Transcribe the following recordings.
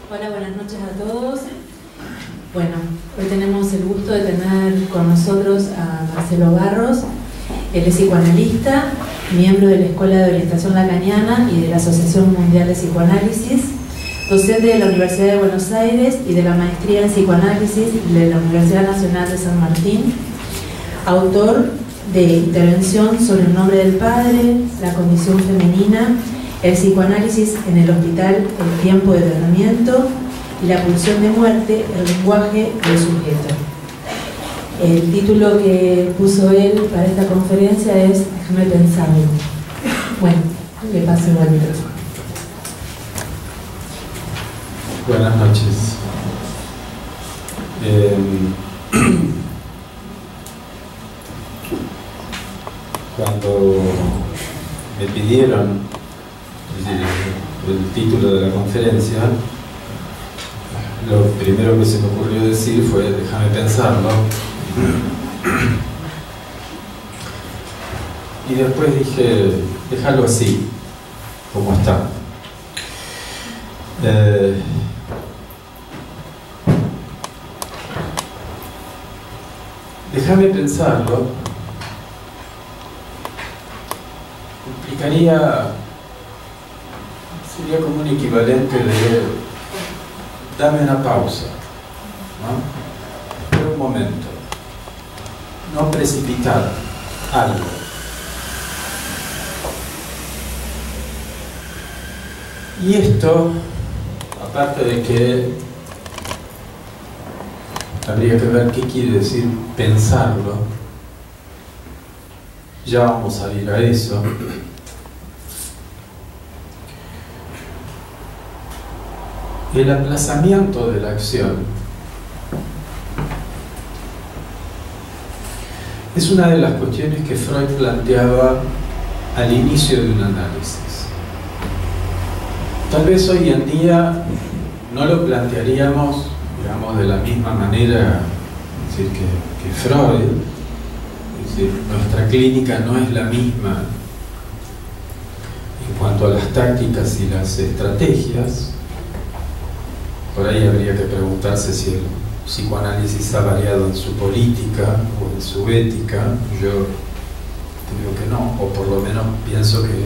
Hola, buenas noches a todos. Bueno, hoy tenemos el gusto de tener con nosotros a Marcelo Barros. Él es psicoanalista, miembro de la Escuela de Orientación Lacaniana y de la Asociación Mundial de Psicoanálisis, docente de la Universidad de Buenos Aires y de la Maestría en Psicoanálisis de la Universidad Nacional de San Martín, autor de Intervención sobre el nombre del padre, la condición femenina, el psicoanálisis en el hospital, el tiempo de tratamiento y la pulsión de muerte, el lenguaje del sujeto. El título que puso él para esta conferencia es Déjame pensarlo. Bueno, le paso el micrófono. Buenas noches. Cuando me pidieron el título de la conferencia, lo primero que se me ocurrió decir fue déjame pensarlo, y después dije déjalo así como está. Déjame pensarlo implicaría, sería como un equivalente de dame una pausa, ¿no? Por un momento, no precipitar algo. Y esto, aparte de que habría que ver qué quiere decir pensarlo, ya vamos a ir a eso. El aplazamiento de la acción es una de las cuestiones que Freud planteaba al inicio de un análisis. Tal vez hoy en día no lo plantearíamos, digamos, de la misma manera, es decir, que Freud. Es decir, nuestra clínica no es la misma en cuanto a las tácticas y las estrategias. Por ahí habría que preguntarse si el psicoanálisis ha variado en su política o en su ética. Yo digo que no, o por lo menos pienso que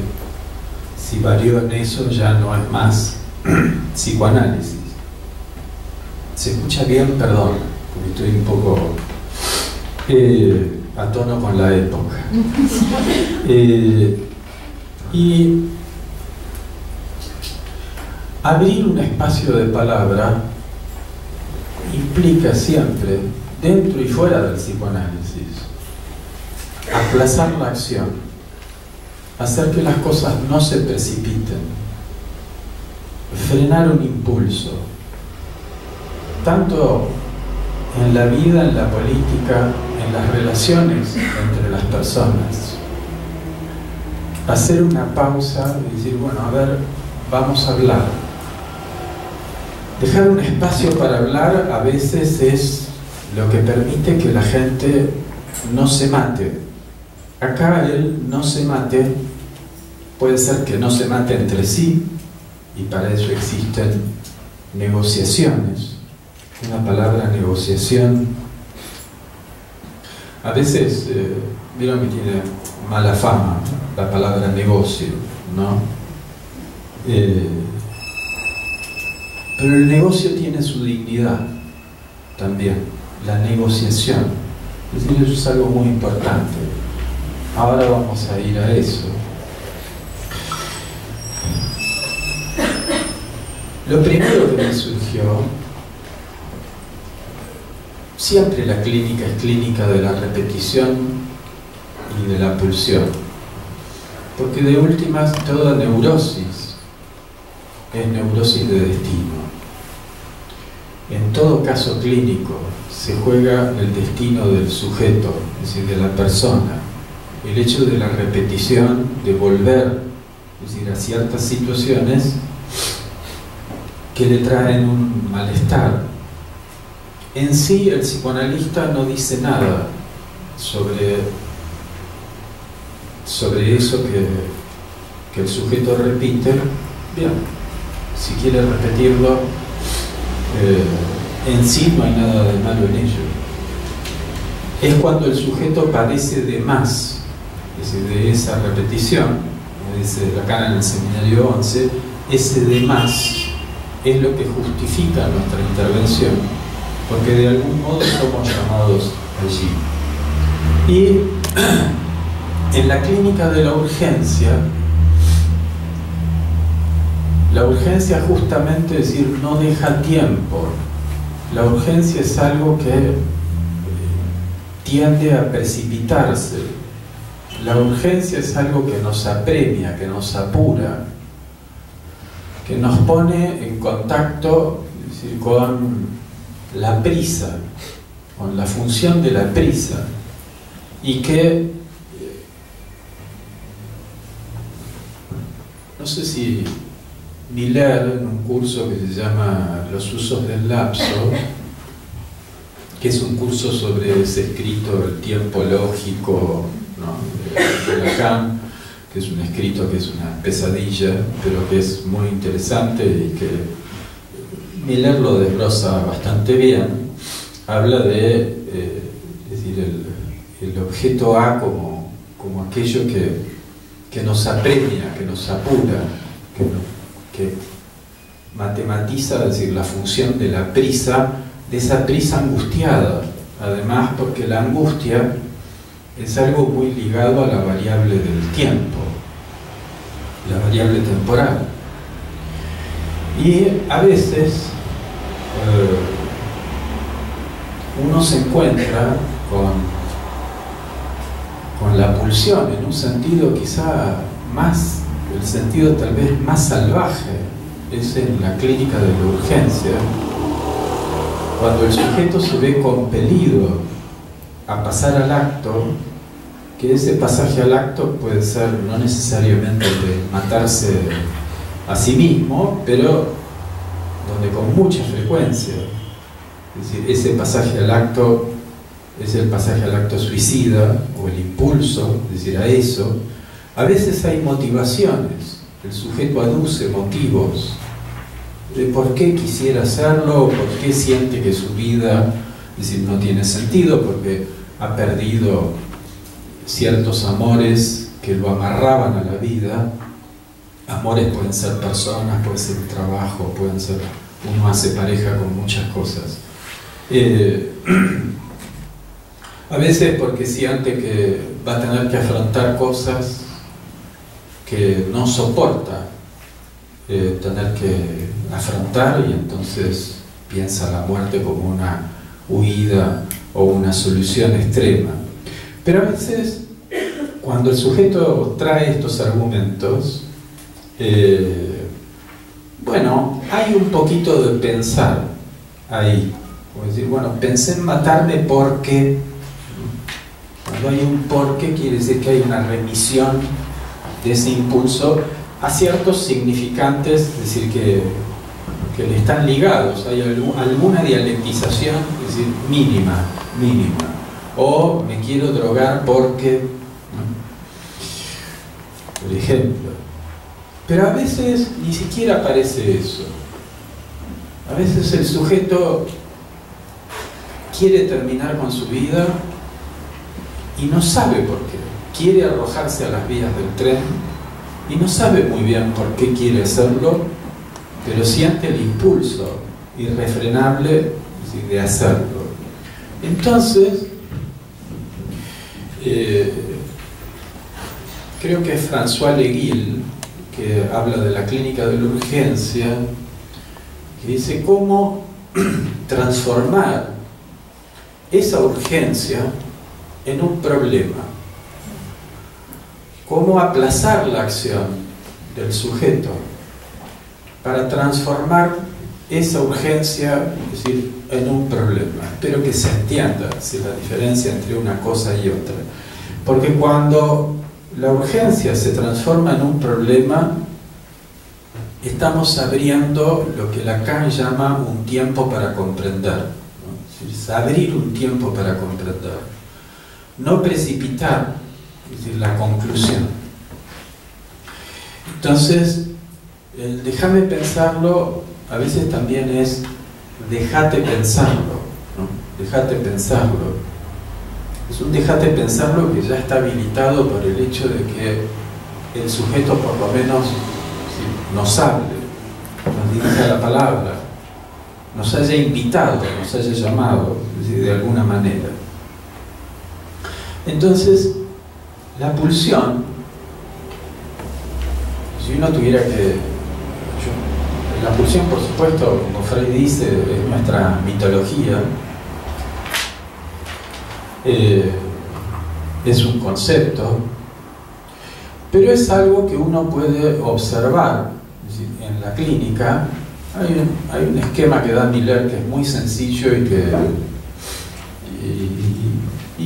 si varió en eso ya no es más psicoanálisis. ¿Se escucha bien? Perdón, porque estoy un poco a tono con la época. Y abrir un espacio de palabra implica siempre, dentro y fuera del psicoanálisis, aplazar la acción, hacer que las cosas no se precipiten, frenar un impulso, tanto en la vida, en la política, en las relaciones entre las personas. Hacer una pausa y decir, bueno, a ver, vamos a hablar. Dejar un espacio para hablar a veces es lo que permite que la gente no se mate. Acá el no se mate puede ser que no se mate entre sí, y para eso existen negociaciones. Una palabra negociación a veces, vieron que tiene mala fama la palabra negocio, ¿no? Pero el negocio tiene su dignidad también, la negociación. Es decir, eso es algo muy importante. Ahora vamos a ir a eso. Lo primero que me surgió, siempre la clínica es clínica de la repetición y de la pulsión, porque de últimas toda neurosis es neurosis de destino. En todo caso clínico se juega el destino del sujeto, es decir, de la persona. El hecho de la repetición, de volver, es decir, a ciertas situaciones que le traen un malestar. En sí, el psicoanalista no dice nada sobre eso que el sujeto repite. Bien, si quiere repetirlo, en sí no hay nada de malo en ello. Es cuando el sujeto padece de más, es decir, de esa repetición, como dice Lacan en el Seminario 11, ese de más es lo que justifica nuestra intervención, porque de algún modo somos llamados allí. Y en la clínica de la urgencia justamente, es decir, no deja tiempo. La urgencia es algo que tiende a precipitarse. La urgencia es algo que nos apremia, que nos apura, que nos pone en contacto, es decir, con la prisa, con la función de la prisa, y que no sé si Miller, en un curso que se llama Los usos del lapso, que es un curso sobre ese escrito, el tiempo lógico, ¿no?, de Lacan, que es un escrito que es una pesadilla, pero que es muy interesante y que Miller lo desglosa bastante bien. Habla de es decir, el objeto A como aquello que nos apremia, que nos apura, que matematiza, es decir, la función de la prisa, de esa prisa angustiada. Además, porque la angustia es algo muy ligado a la variable del tiempo, la variable temporal. Y a veces uno se encuentra con la pulsión en un sentido quizá más, el sentido tal vez más salvaje, es en la clínica de la urgencia, cuando el sujeto se ve compelido a pasar al acto, que ese pasaje al acto puede ser no necesariamente de matarse a sí mismo, pero donde con mucha frecuencia, es decir, ese pasaje al acto es el pasaje al acto suicida, o el impulso, es decir, a eso. A veces hay motivaciones, el sujeto aduce motivos de por qué quisiera hacerlo, por qué siente que su vida, es decir, no tiene sentido, porque ha perdido ciertos amores que lo amarraban a la vida. Amores pueden ser personas, puede ser trabajo, pueden ser, uno hace pareja con muchas cosas. A veces porque siente que va a tener que afrontar cosas que no soporta tener que afrontar, y entonces piensa la muerte como una huida o una solución extrema. Pero a veces, cuando el sujeto trae estos argumentos, bueno, hay un poquito de pensar ahí. Como decir, bueno, pensé en matarme porque... Cuando hay un porqué, quiere decir que hay una remisión de ese impulso a ciertos significantes, es decir, que le están ligados. Hay alguna dialectización, es decir, mínima. O me quiero drogar porque, ¿no?, por ejemplo. Pero a veces ni siquiera aparece eso. A veces el sujeto quiere terminar con su vida y no sabe por qué. Quiere arrojarse a las vías del tren y no sabe muy bien por qué quiere hacerlo, pero siente el impulso irrefrenable de hacerlo. Entonces, creo que es François Leguil, que habla de la clínica de la urgencia, que dice cómo transformar esa urgencia en un problema, cómo aplazar la acción del sujeto para transformar esa urgencia, es decir, en un problema. Espero que se entienda la diferencia entre una cosa y otra, porque cuando la urgencia se transforma en un problema, estamos abriendo lo que Lacan llama un tiempo para comprender, ¿no? Es decir, abrir un tiempo para comprender, no precipitar, es decir, la conclusión. Entonces, el déjame pensarlo a veces también es déjate pensarlo, ¿no? Déjate pensarlo. Es un déjate pensarlo que ya está habilitado por el hecho de que el sujeto por lo menos nos hable, nos dirija la palabra, nos haya invitado, nos haya llamado, es decir, de alguna manera. Entonces, la pulsión, si uno tuviera que... la pulsión, por supuesto, como Freud dice, es nuestra mitología, es un concepto, pero es algo que uno puede observar. Es decir, en la clínica hay un esquema que da Miller que es muy sencillo y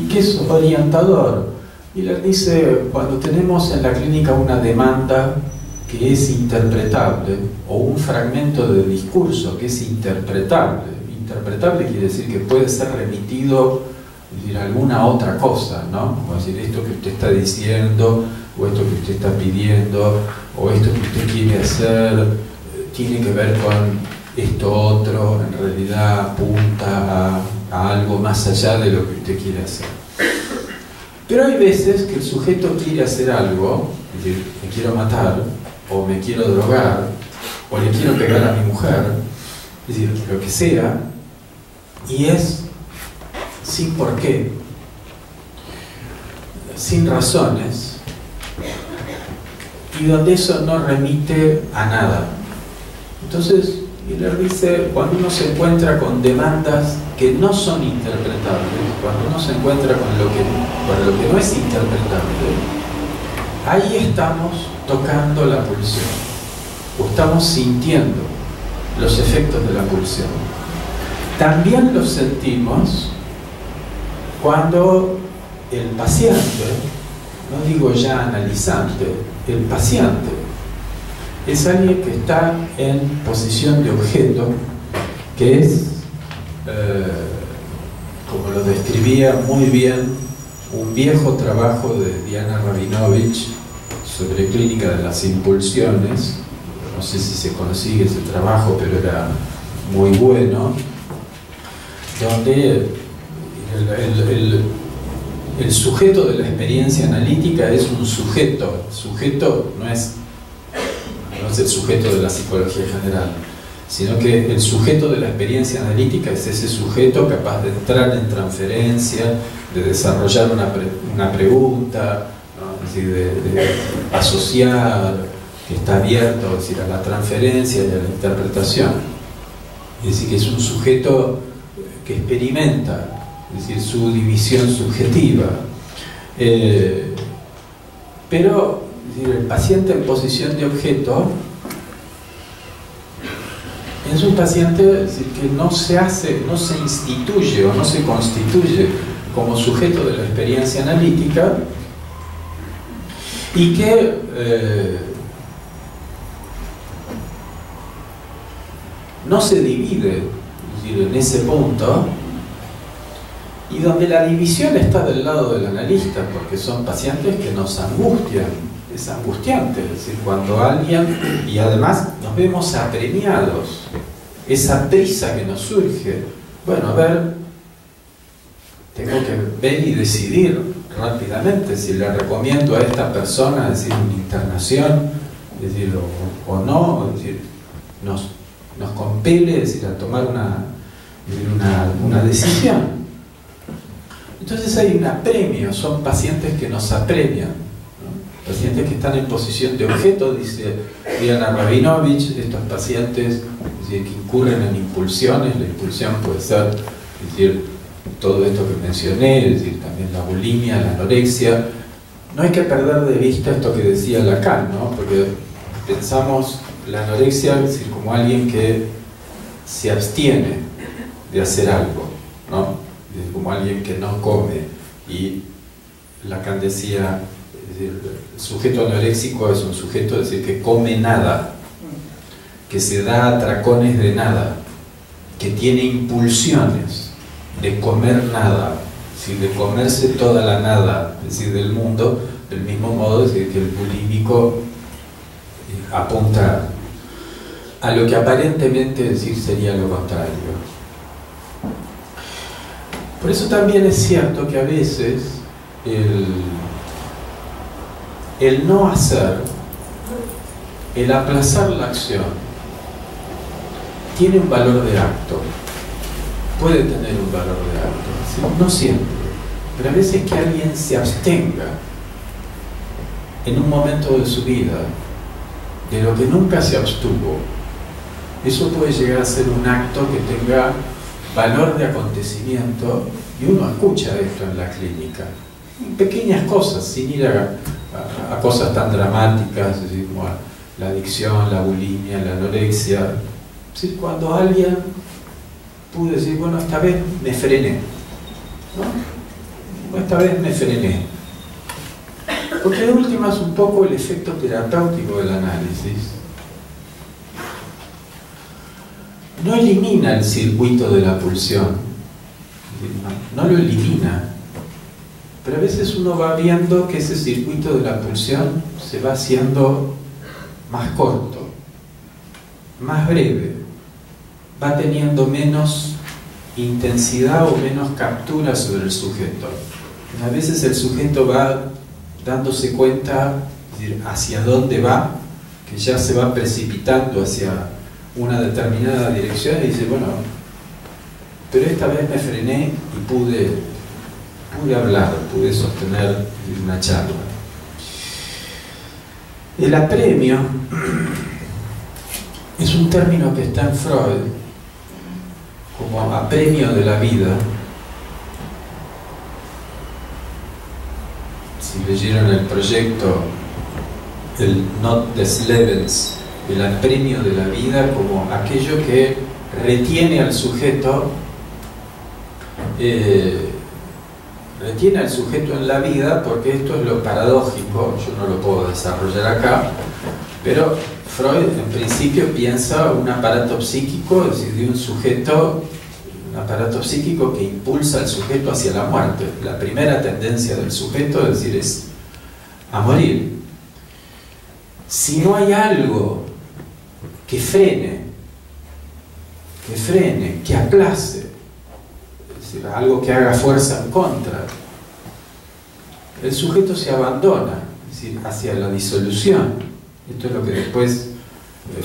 que es orientador. Miller dice, cuando tenemos en la clínica una demanda que es interpretable, o un fragmento de discurso que es interpretable, interpretable quiere decir que puede ser remitido a alguna otra cosa, ¿no? Como decir, esto que usted está diciendo, o esto que usted está pidiendo, o esto que usted quiere hacer, tiene que ver con esto otro, en realidad apunta a algo más allá de lo que usted quiere hacer. Pero hay veces que el sujeto quiere hacer algo, es decir, me quiero matar, o me quiero drogar, o le quiero pegar a mi mujer, es decir, lo que sea, y es sin por qué, sin razones, y donde eso no remite a nada. Entonces, Miller dice, cuando uno se encuentra con demandas que no son interpretables, cuando uno se encuentra con lo que no es interpretable, ahí estamos tocando la pulsión, o estamos sintiendo los efectos de la pulsión. También los sentimos cuando el paciente, no digo ya analizante, el paciente es alguien que está en posición de objeto, que es, como lo describía muy bien un viejo trabajo de Diana Rabinovich sobre clínica de las impulsiones. No sé si se consigue ese trabajo, pero era muy bueno, donde el sujeto de la experiencia analítica es un sujeto. El sujeto no es el sujeto de la psicología general, sino que el sujeto de la experiencia analítica es ese sujeto capaz de entrar en transferencia, de desarrollar una pregunta, ¿no? Es decir, de asociar, que está abierto, es decir, a la transferencia y a la interpretación. Es decir, que es un sujeto que experimenta, es decir, su división subjetiva. Pero es decir, el paciente en posición de objeto es un paciente, es decir, que no se instituye o no se constituye como sujeto de la experiencia analítica, y que no se divide, es decir, en ese punto, y donde la división está del lado del analista, porque son pacientes que nos angustian. Es angustiante, es decir, cuando alguien, y además nos vemos apremiados, esa prisa que nos surge, bueno, a ver, tengo que ver y decidir rápidamente si le recomiendo a esta persona, es decir, una internación, es decir, o no, es decir, nos compele, es decir, a tomar una decisión. Entonces hay un apremio, son pacientes que nos apremian, ¿no? Pacientes que están en posición de objeto, dice Diana Rabinovich, estos pacientes, es decir, que incurren en impulsiones. La impulsión puede ser, es decir, todo esto que mencioné, es decir, también la bulimia, la anorexia. No hay que perder de vista esto que decía Lacan, ¿no? Porque pensamos la anorexia, es decir, como alguien que se abstiene de hacer algo, ¿no? Como alguien que no come, y Lacan decía, es decir, el sujeto anoréxico es un sujeto, es decir, que come nada, que se da atracones de nada, que tiene impulsiones de comer nada, es decir, de comerse toda la nada, es decir, del mundo, del mismo modo, es decir, que el bulímico apunta a lo que aparentemente decir sería lo contrario. Por eso también es cierto que a veces el no hacer, el aplazar la acción, tiene un valor de acto, puede tener un valor de acto, ¿sí? No siempre, pero a veces que alguien se abstenga en un momento de su vida de lo que nunca se abstuvo, eso puede llegar a ser un acto que tenga valor de acontecimiento, y uno escucha esto en la clínica, pequeñas cosas, sin ir a cosas tan dramáticas, es decir, como la adicción, la bulimia, la anorexia. Es decir, cuando alguien pudo decir, bueno, esta vez me frené, ¿no? Esta vez me frené. Porque de última es un poco el efecto terapéutico del análisis. No elimina el circuito de la pulsión, no lo elimina, pero a veces uno va viendo que ese circuito de la pulsión se va haciendo más corto, más breve, va teniendo menos intensidad o menos captura sobre el sujeto. A veces el sujeto va dándose cuenta, es decir, hacia dónde va, que ya se va precipitando hacia una determinada dirección y dice, bueno, pero esta vez me frené y pude hablar, pude sostener una charla. El apremio es un término que está en Freud como apremio de la vida. Si leyeron el proyecto, el Not des Lebens, el apremio de la vida como aquello que retiene al sujeto, en la vida, porque esto es lo paradójico, yo no lo puedo desarrollar acá, pero Freud en principio piensa un aparato psíquico, es decir, de un sujeto, un aparato psíquico que impulsa al sujeto hacia la muerte. La primera tendencia del sujeto, es decir, es a morir. Si no hay algo que frene, que aplace, es decir, algo que haga fuerza en contra, el sujeto se abandona, es decir, hacia la disolución. Esto es lo que después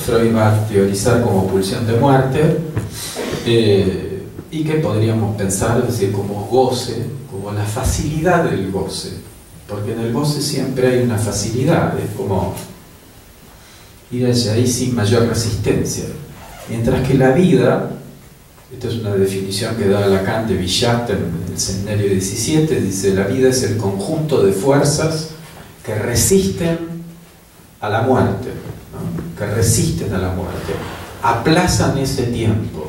Freud va a teorizar como pulsión de muerte, y que podríamos pensar, es decir, como goce, como la facilidad del goce, porque en el goce siempre hay una facilidad, es como ir hacia ahí sin mayor resistencia. Mientras que la vida, esta es una definición que da Lacan de Bichat en el Seminario 17, dice, la vida es el conjunto de fuerzas que resisten a la muerte, ¿no? Que resisten a la muerte, aplazan ese tiempo,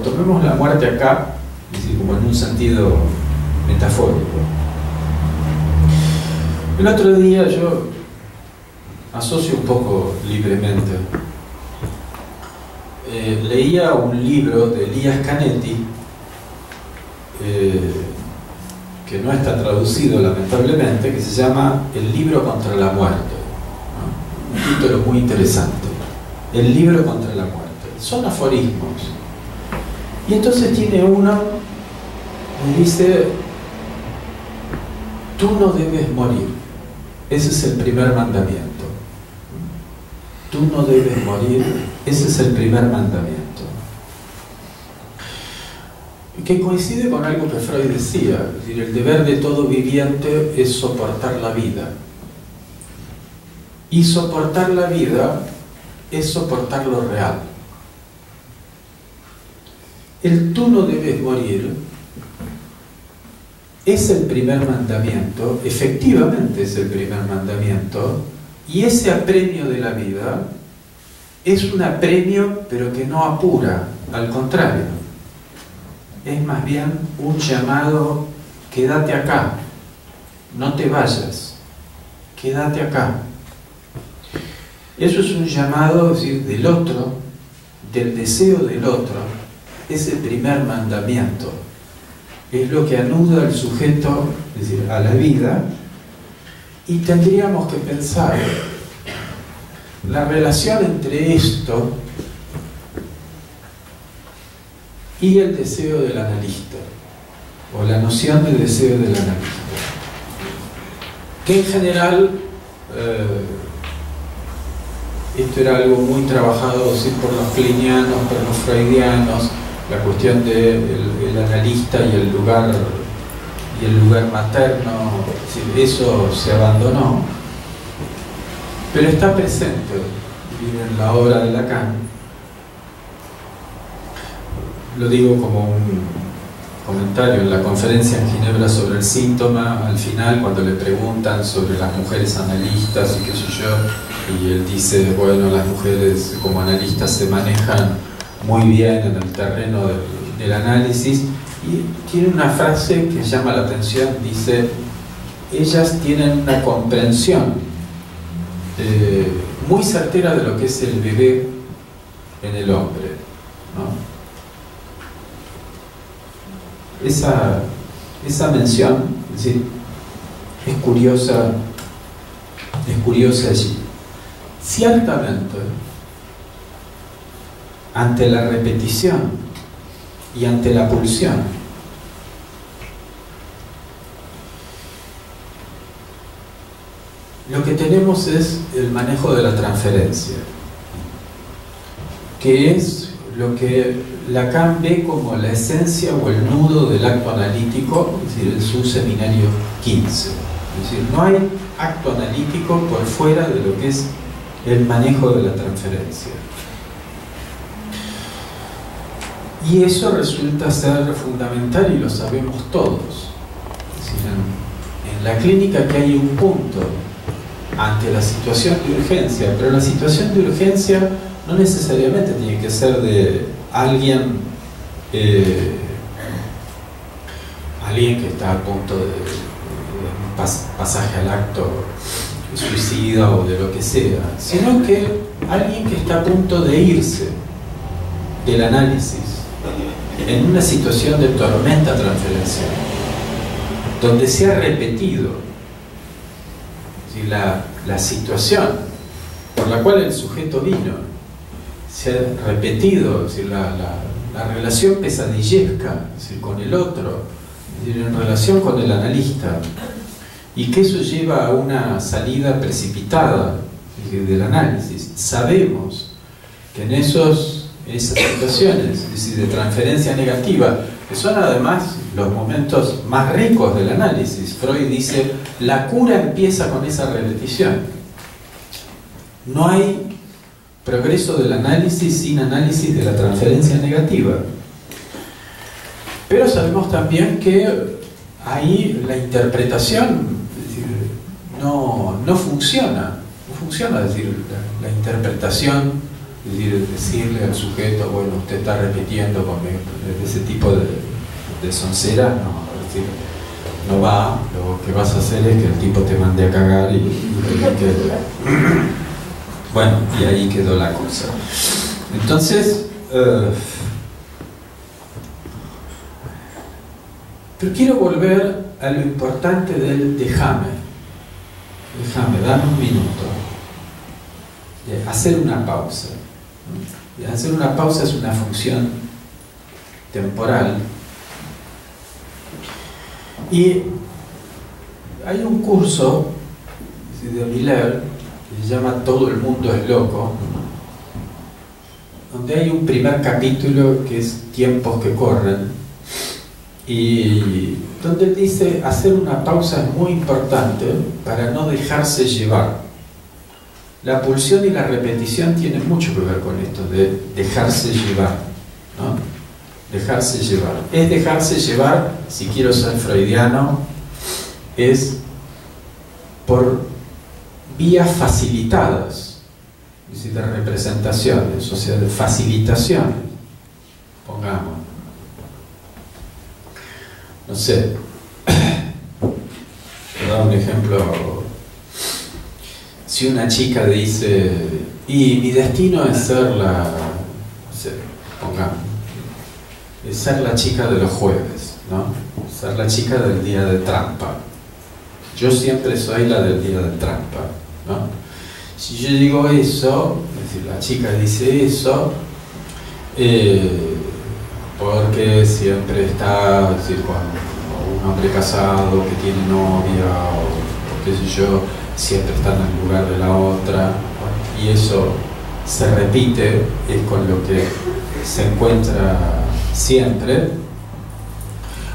tomemos la muerte acá, es decir, como en un sentido metafórico. El otro día yo asocio un poco libremente, leía un libro de Elías Canetti, que no está traducido lamentablemente, que se llama El libro contra la muerte, ¿no? Un título muy interesante, El libro contra la muerte. Son aforismos, y entonces tiene uno que dice, tú no debes morir. Ese es el primer mandamiento. Tú no debes morir, ese es el primer mandamiento. Que coincide con algo que Freud decía, es decir, el deber de todo viviente es soportar la vida. Y soportar la vida es soportar lo real. El tú no debes morir es el primer mandamiento, efectivamente es el primer mandamiento, y ese apremio de la vida es un apremio, pero que no apura, al contrario, es más bien un llamado, quédate acá, no te vayas, quédate acá. Eso es un llamado, es decir, del otro, del deseo del otro, es el primer mandamiento, es lo que anuda al sujeto, es decir, a la vida, y tendríamos que pensar la relación entre esto y el deseo del analista, o la noción de deseo del analista, que en general esto era algo muy trabajado sí, por los kleinianos, por los freudianos, la cuestión del analista y el lugar materno, sí, eso se abandonó, pero está presente en la obra de Lacan. Lo digo como un comentario en la conferencia en Ginebra sobre el síntoma, al final cuando le preguntan sobre las mujeres analistas y qué sé yo, y él dice, bueno, las mujeres como analistas se manejan muy bien en el terreno del análisis, y tiene una frase que llama la atención, dice, ellas tienen una comprensión muy certera de lo que es el bebé en el hombre, ¿no? Esa mención, es decir, es curiosa allí. Ciertamente, ante la repetición y ante la pulsión, lo que tenemos es el manejo de la transferencia, que es lo que Lacan ve como la esencia o el nudo del acto analítico, es decir, en su seminario 15. Es decir, no hay acto analítico por fuera de lo que es el manejo de la transferencia. Y eso resulta ser fundamental y lo sabemos todos. Es decir, en la clínica que hay un punto ante la situación de urgencia, pero la situación de urgencia no necesariamente tiene que ser de alguien que está a punto de pasaje al acto suicida o de lo que sea, sino que alguien que está a punto de irse del análisis en una situación de tormenta transferencial, donde se ha repetido la situación por la cual el sujeto vino, se ha repetido, es decir, la relación pesadillesca, es decir, con el otro, es decir, en relación con el analista, y que eso lleva a una salida precipitada, es decir, del análisis. Sabemos que en esas situaciones, es decir, de transferencia negativa, que son además los momentos más ricos del análisis, Freud dice, la cura empieza con esa repetición. No hay progreso del análisis sin análisis de la transferencia negativa. Pero sabemos también que ahí la interpretación, es decir, no funciona. No funciona, es decir, la interpretación, es decir, decirle al sujeto, bueno, usted está repitiendo conmigo, ese tipo de sonceras, no, es decir, no va, lo que vas a hacer es que el tipo te mande a cagar y bueno, y ahí quedó la cosa. Entonces, pero quiero volver a lo importante del déjame, dame un minuto, hacer una pausa. Hacer una pausa es una función temporal. Y hay un curso de Miller que se llama Todo el mundo es loco, donde hay un primer capítulo que es Tiempos que corren, y donde él dice hacer una pausa es muy importante para no dejarse llevar. La pulsión y la repetición tienen mucho que ver con esto de dejarse llevar, ¿no? Dejarse llevar. Es dejarse llevar, si quiero ser freudiano, es por vías facilitadas, es decir, de representaciones, o sea, de facilitaciones. Pongamos, no sé, te doy un ejemplo. Si una chica dice, y mi destino es ser la, no sé, pongamos, es ser la chica de los jueves, ¿no? Ser la chica del día de trampa. Yo siempre soy la del día de trampa, ¿no? Si yo digo eso, es decir, la chica dice eso, porque siempre está, es decir, con un hombre casado que tiene novia, o qué sé yo, siempre está en el lugar de la otra, y eso se repite, es con lo que se encuentra siempre.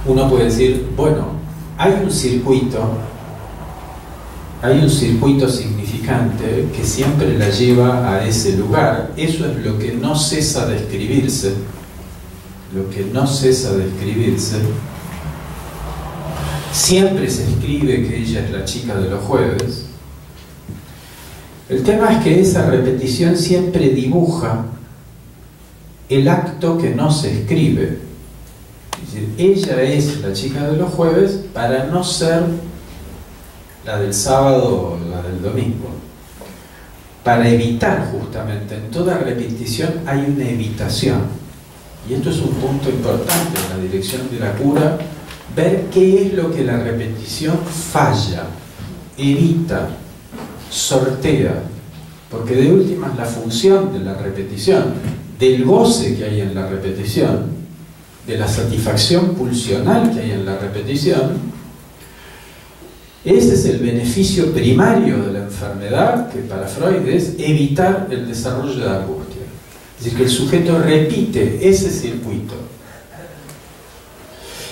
Uno puede decir, bueno, hay un circuito significante que siempre la lleva a ese lugar. Eso es lo que no cesa de escribirse. Lo que no cesa de escribirse. Siempre se escribe que ella es la chica de los jueves. El tema es que esa repetición siempre dibuja el acto que no se escribe. Es decir, ella es la chica de los jueves para no ser la del sábado o la del domingo. Para evitar, justamente, en toda repetición hay una evitación. Y esto es un punto importante en la dirección de la cura, ver qué es lo que la repetición falla, evita, sortea. Porque de última es la función de la repetición, del goce que hay en la repetición, de la satisfacción pulsional que hay en la repetición. Ese es el beneficio primario de la enfermedad, que para Freud es evitar el desarrollo de la angustia. Es decir, que el sujeto repite ese circuito,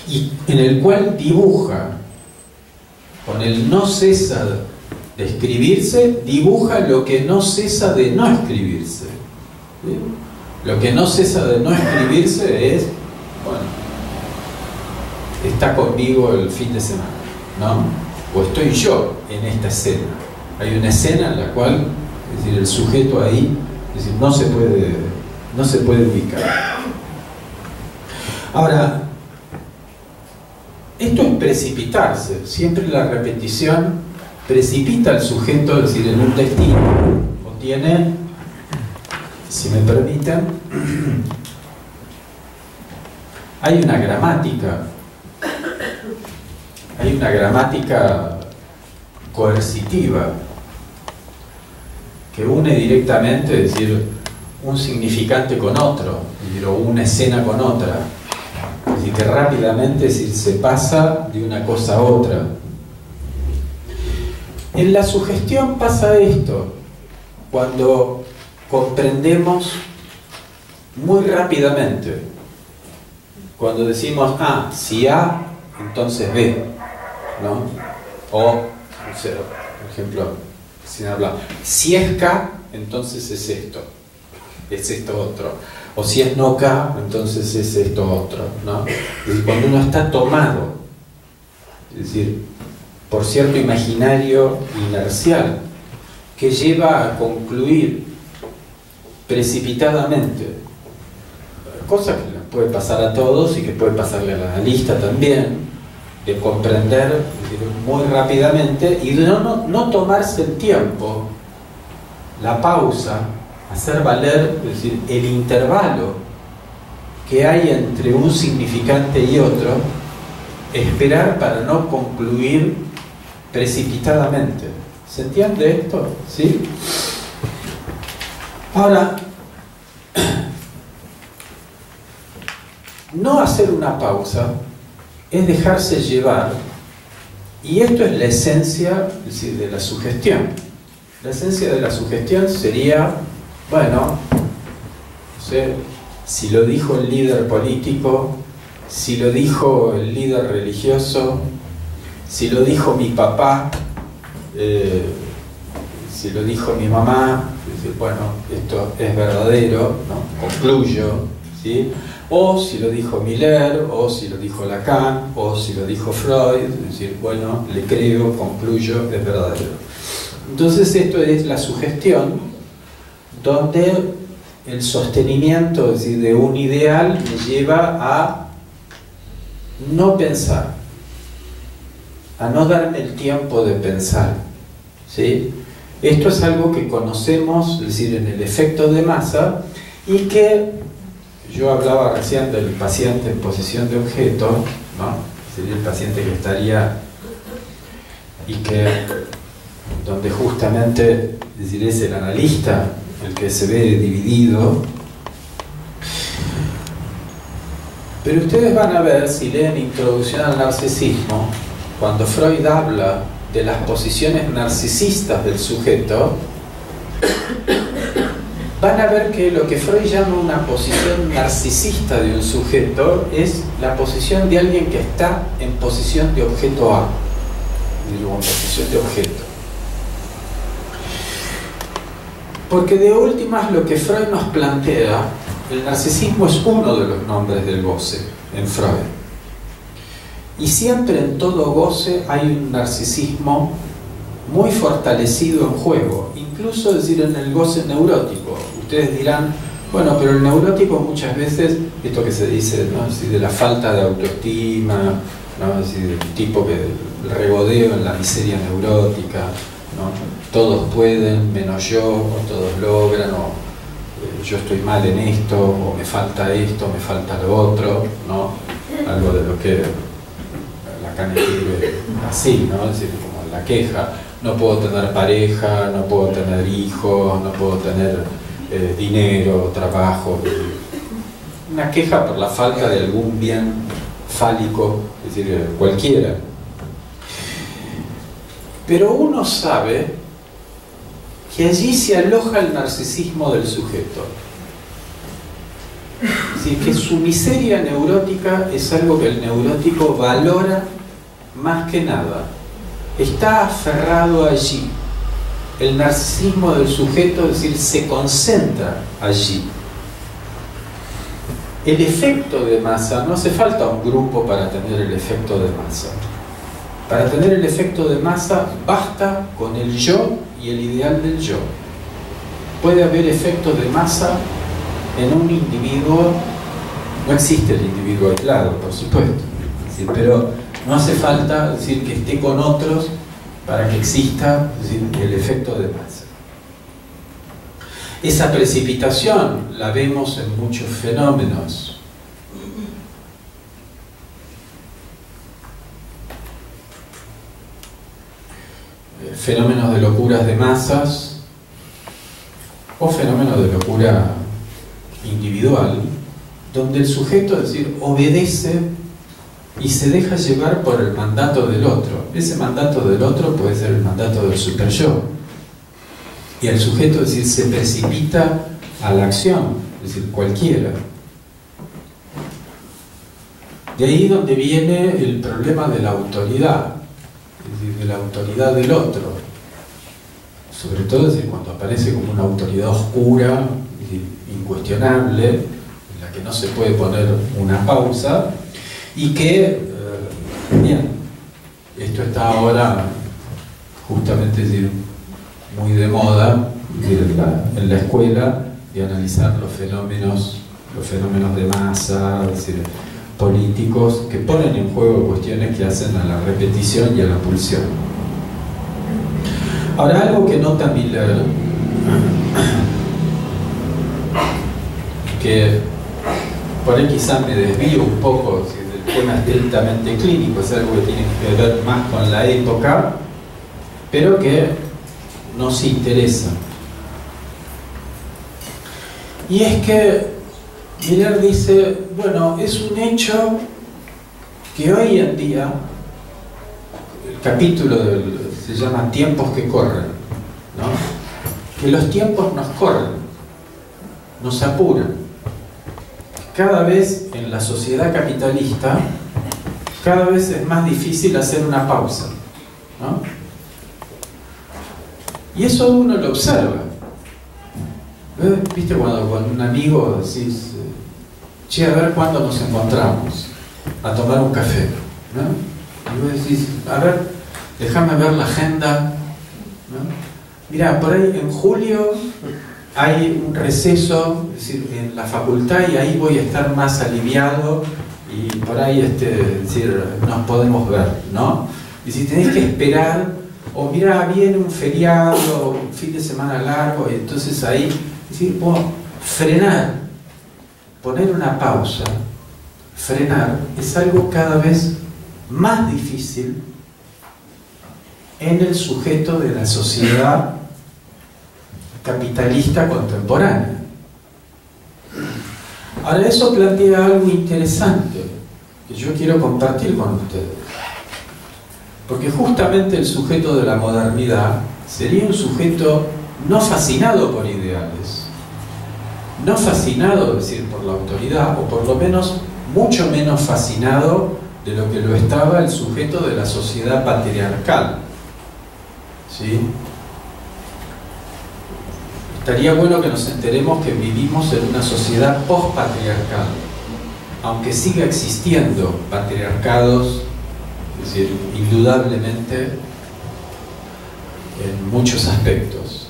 y en el cual dibuja, con el no cesa de escribirse, dibuja lo que no cesa de no escribirse. ¿Sí? Lo que no cesa de no escribirse es, bueno, está conmigo el fin de semana, ¿no? O estoy yo en esta escena. Hay una escena en la cual, es decir, el sujeto ahí, es decir, no se puede ubicar. Ahora, esto es precipitarse. Siempre la repetición precipita al sujeto, es decir, en un destino. O tiene, si me permiten, hay una gramática coercitiva que une directamente, es decir, un significante con otro, es decir, o una escena con otra, es decir, que rápidamente, es decir, se pasa de una cosa a otra. En la sugestión pasa esto, cuando comprendemos muy rápidamente, cuando decimos, si A, entonces B, ¿no? O, no sé, por ejemplo, sin hablar, si es K, entonces es esto otro. O si es no K, entonces es esto otro, ¿no? Es decir, cuando uno está tomado, es decir, por cierto imaginario inercial, que lleva a concluir precipitadamente, cosa que puede pasar a todos y que puede pasarle al analista también, de comprender, es decir, muy rápidamente y de no tomarse el tiempo, la pausa, hacer valer, es decir, el intervalo que hay entre un significante y otro, esperar para no concluir precipitadamente. ¿Se entiende esto? ¿Sí? Ahora, no hacer una pausa es dejarse llevar, y esto es la esencia, es decir, de la sugestión. La esencia de la sugestión sería, bueno, no sé, si lo dijo el líder político, si lo dijo el líder religioso, si lo dijo mi papá, si lo dijo mi mamá, es decir, bueno, esto es verdadero, ¿no? Concluyo, ¿sí? O si lo dijo Miller, o si lo dijo Lacan, o si lo dijo Freud, es decir, bueno, le creo, concluyo, es verdadero. Entonces esto es la sugestión, donde el sostenimiento, es decir, de un ideal me lleva a no pensar, a no darme el tiempo de pensar, ¿sí? Esto es algo que conocemos, es decir, en el efecto de masa, y que yo hablaba recién del paciente en posición de objeto, ¿no? Sería el paciente que estaría y que donde justamente, es decir, es el analista el que se ve dividido. Pero ustedes van a ver, si leen Introducción al Narcisismo, cuando Freud habla de las posiciones narcisistas del sujeto, van a ver que lo que Freud llama una posición narcisista de un sujeto es la posición de alguien que está en posición de objeto A, digo, en posición de objeto. Porque de últimas lo que Freud nos plantea, el narcisismo es uno de los nombres del goce en Freud. Y siempre en todo goce hay un narcisismo muy fortalecido en juego, incluso decir en el goce neurótico. Ustedes dirán, bueno, pero el neurótico muchas veces, esto que se dice, ¿no? Es decir, de la falta de autoestima, ¿no? Es decir, del tipo que el regodeo en la miseria neurótica, ¿no? Todos pueden, menos yo, o todos logran, o yo estoy mal en esto, o me falta esto, me falta lo otro, ¿no? Algo de lo que Lacan escribe así, ¿no? Es decir, como la queja. No puedo tener pareja, no puedo tener hijos, no puedo tener dinero, trabajo. Una queja por la falta de algún bien fálico, es decir, cualquiera. Pero uno sabe que allí se aloja el narcisismo del sujeto. Es decir, que su miseria neurótica es algo que el neurótico valora más que nada. Está aferrado allí. El narcisismo del sujeto, es decir, se concentra allí. El efecto de masa, no hace falta un grupo para tener el efecto de masa. Para tener el efecto de masa basta con el yo y el ideal del yo. Puede haber efectos de masa en un individuo, no existe el individuo aislado, por supuesto, ¿sí? Pero no hace falta decir que esté con otros para que exista, es decir, el efecto de masa. Esa precipitación la vemos en muchos fenómenos. Fenómenos de locuras de masas o fenómenos de locura individual, donde el sujeto, es decir, obedece y se deja llevar por el mandato del otro. Ese mandato del otro puede ser el mandato del super-yo. Y el sujeto, es decir, se precipita a la acción, es decir, cualquiera. De ahí donde viene el problema de la autoridad, es decir, de la autoridad del otro. Sobre todo, es decir, cuando aparece como una autoridad oscura, es decir, incuestionable, en la que no se puede poner una pausa, y que, bien, esto está ahora justamente, es decir, muy de moda, es decir, en la escuela, de analizar los fenómenos de masa, es decir, políticos, que ponen en juego cuestiones que hacen a la repetición y a la pulsión. Ahora, algo que nota Miller, que por ahí quizás me desvío un poco, si el tema es estrictamente clínico, es algo que tiene que ver más con la época, pero que nos interesa. Y es que Miller dice, bueno, es un hecho que hoy en día, el capítulo se llama Tiempos que corren, ¿no? Que los tiempos nos corren, nos apuran. Cada vez en la sociedad capitalista, cada vez es más difícil hacer una pausa, ¿no? Y eso uno lo observa. ¿Viste cuando con un amigo decís, che, a ver cuándo nos encontramos a tomar un café, ¿no? Y vos decís, a ver, déjame ver la agenda, ¿no? Mirá, por ahí en julio hay un receso, es decir, en la facultad, y ahí voy a estar más aliviado y por ahí es decir, nos podemos ver, ¿no? Y si tenés que esperar, o mirá, viene un feriado, un fin de semana largo, y entonces ahí, es decir, frenar, poner una pausa, frenar, es algo cada vez más difícil en el sujeto de la sociedad capitalista contemporánea. Ahora, eso plantea algo interesante que yo quiero compartir con ustedes, porque justamente el sujeto de la modernidad sería un sujeto no fascinado por ideales, no fascinado, es decir, por la autoridad, o por lo menos mucho menos fascinado de lo que lo estaba el sujeto de la sociedad patriarcal. ¿Sí? Estaría bueno que nos enteremos que vivimos en una sociedad post-patriarcal, aunque siga existiendo patriarcados, es decir, indudablemente en muchos aspectos.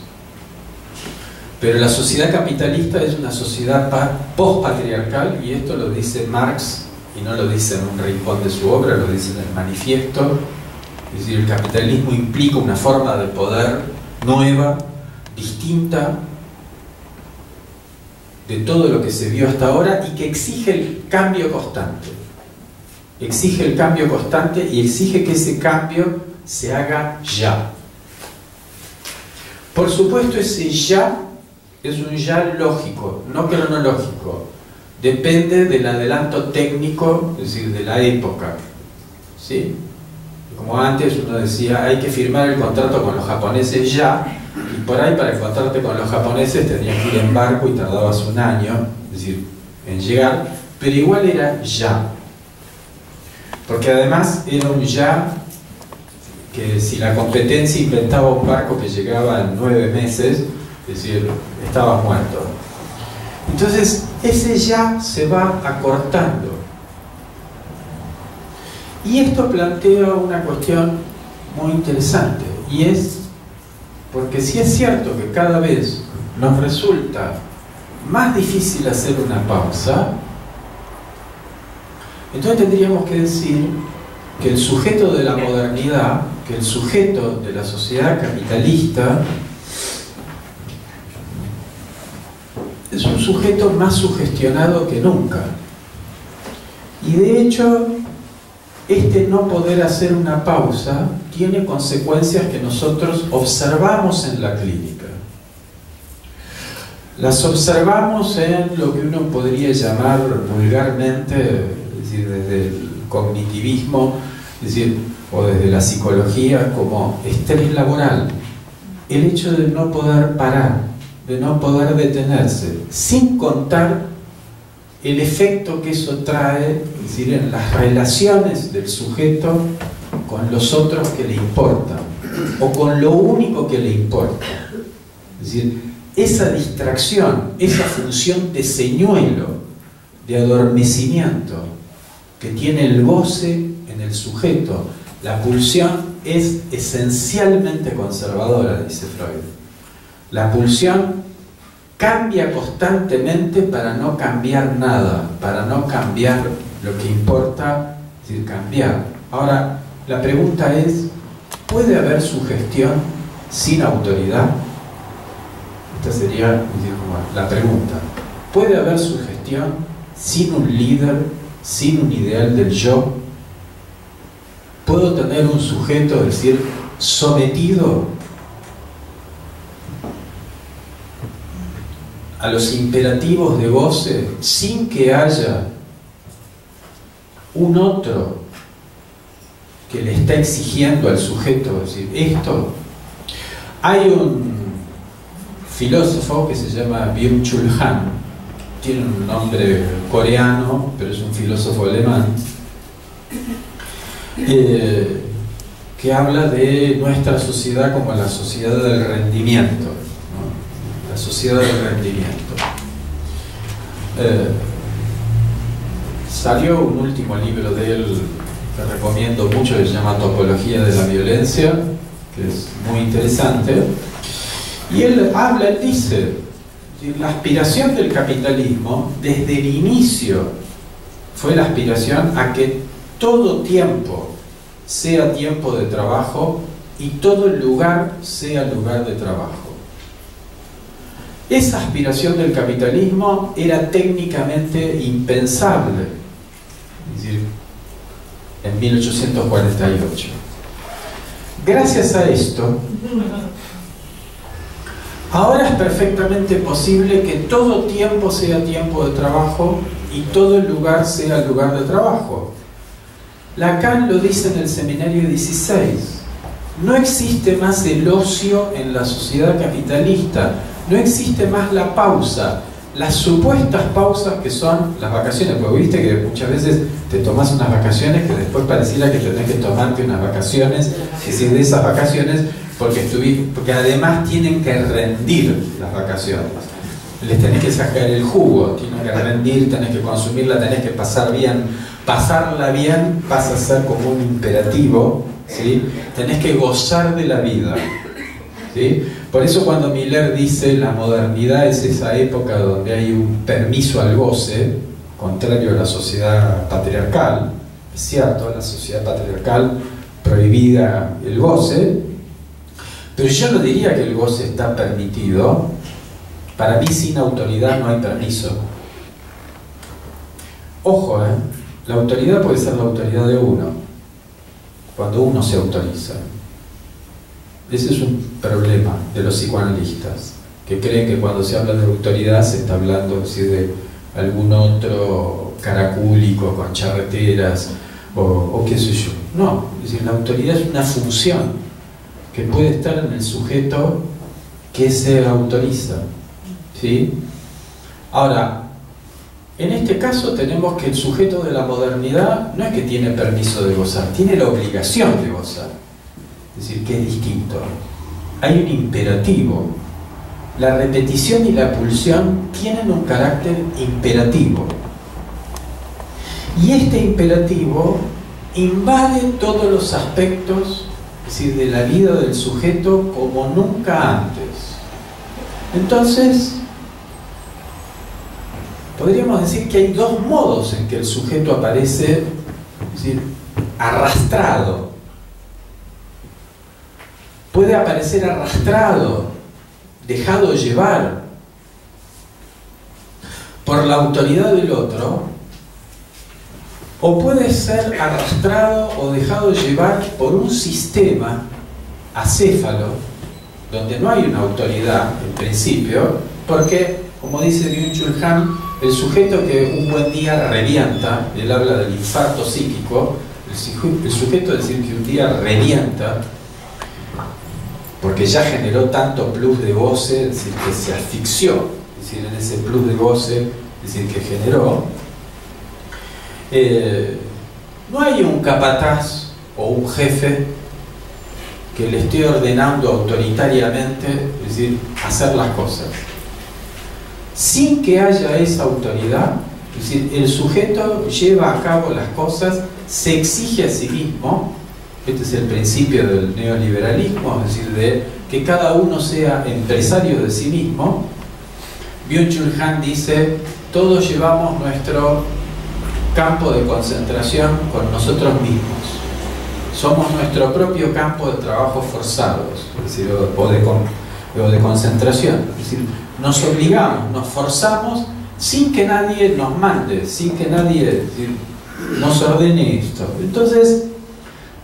Pero la sociedad capitalista es una sociedad post-patriarcal, y esto lo dice Marx, y no lo dice en un rincón de su obra, lo dice en el manifiesto. Es decir, el capitalismo implica una forma de poder nueva, distinta de todo lo que se vio hasta ahora, y que exige el cambio constante. Exige el cambio constante y exige que ese cambio se haga ya. Por supuesto, ese ya es un ya lógico, no cronológico. Depende del adelanto técnico, es decir, de la época. ¿Sí? Como antes uno decía, hay que firmar el contrato con los japoneses ya, y por ahí para encontrarte con los japoneses tenías que ir en barco y tardabas un año, es decir, en llegar, pero igual era ya. Porque además era un ya que si la competencia inventaba un barco que llegaba en 9 meses, es decir, estabas muerto. Entonces, ese ya se va acortando. Y esto plantea una cuestión muy interesante, y es porque si es cierto que cada vez nos resulta más difícil hacer una pausa, entonces tendríamos que decir que el sujeto de la modernidad, que el sujeto de la sociedad capitalista es un sujeto más sugestionado que nunca. Y de hecho, este no poder hacer una pausa tiene consecuencias que nosotros observamos en la clínica. Las observamos en lo que uno podría llamar vulgarmente, es decir, desde el cognitivismo, es decir, o desde la psicología, como estrés laboral. El hecho de no poder parar, de no poder detenerse, sin contar el efecto que eso trae, es decir, en las relaciones del sujeto con los otros que le importan, o con lo único que le importa. Es decir, esa distracción, esa función de señuelo, de adormecimiento que tiene el goce en el sujeto, la pulsión es esencialmente conservadora, dice Freud. La pulsión cambia constantemente para no cambiar nada, para no cambiar lo que importa, es decir, cambiar. Ahora, la pregunta es, ¿puede haber sugestión sin autoridad? Esta sería, es decir, como la pregunta. ¿Puede haber sugestión sin un líder, sin un ideal del yo? ¿Puedo tener un sujeto, es decir, sometido a los imperativos de goce sin que haya un otro que le está exigiendo al sujeto? Es decir, esto. Hay un filósofo que se llama Byung-Chul Han, tiene un nombre coreano, pero es un filósofo alemán, que habla de nuestra sociedad como la sociedad del rendimiento, ¿no? La sociedad del rendimiento. Salió un último libro de él que recomiendo mucho, que se llama Topología de la Violencia, que es muy interesante, y él dice, la aspiración del capitalismo desde el inicio fue la aspiración a que todo tiempo sea tiempo de trabajo y todo lugar sea lugar de trabajo. Esa aspiración del capitalismo era técnicamente impensable, es decir, en 1848. gracias a esto, ahora es perfectamente posible que todo tiempo sea tiempo de trabajo y todo lugar sea lugar de trabajo. Lacan lo dice en el Seminario 16. No existe más el ocio en la sociedad capitalista, no existe más la pausa, las supuestas pausas que son las vacaciones, porque viste que muchas veces te tomas unas vacaciones que después pareciera que tenés que tomarte unas vacaciones, es decir, de esas vacaciones, porque además tienen que rendir las vacaciones. Les tenés que sacar el jugo, tienen que rendir, tenés que consumirla, tenés que pasar bien. Pasarla bien pasa a ser como un imperativo, ¿sí? Tenés que gozar de la vida, ¿sí? Por eso cuando Miller dice la modernidad es esa época donde hay un permiso al goce, contrario a la sociedad patriarcal, es cierto, la sociedad patriarcal prohibida el goce, pero yo no diría que el goce está permitido. Para mí sin autoridad no hay permiso. Ojo, la autoridad puede ser la autoridad de uno, cuando uno se autoriza. Ese es un problema de los psicoanalistas, que creen que cuando se habla de autoridad se está hablando, es decir, de algún otro caracúlico con charreteras o qué sé yo. No, es decir, la autoridad es una función que puede estar en el sujeto que se autoriza, ¿sí? Ahora, en este caso tenemos que el sujeto de la modernidad no es que tiene permiso de gozar, tiene la obligación de gozar. Es decir, que es distinto. Hay un imperativo. La repetición y la pulsión tienen un carácter imperativo. Y este imperativo invade todos los aspectos, es decir, de la vida del sujeto como nunca antes. Entonces, podríamos decir que hay dos modos en que el sujeto aparece, es decir, arrastrado. Puede aparecer arrastrado, dejado llevar por la autoridad del otro, o puede ser arrastrado o dejado llevar por un sistema acéfalo, donde no hay una autoridad en principio, porque, como dice Byung-Chul Han, el sujeto que un buen día revienta, él habla del infarto psíquico, el sujeto, es decir, que un día revienta, porque ya generó tanto plus de goce, es decir, que se asfixió, es decir, en ese plus de goce, es decir, que generó, no hay un capataz o un jefe que le esté ordenando autoritariamente, es decir, hacer las cosas. Sin que haya esa autoridad, es decir, el sujeto lleva a cabo las cosas, se exige a sí mismo. Este es el principio del neoliberalismo, es decir, de que cada uno sea empresario de sí mismo. Byung-Chul Han dice, todos llevamos nuestro campo de concentración con nosotros mismos. Somos nuestro propio campo de trabajo forzados, es decir, o de concentración. Es decir, nos obligamos, nos forzamos sin que nadie nos mande, sin que nadie, es decir, nos ordene esto. Entonces,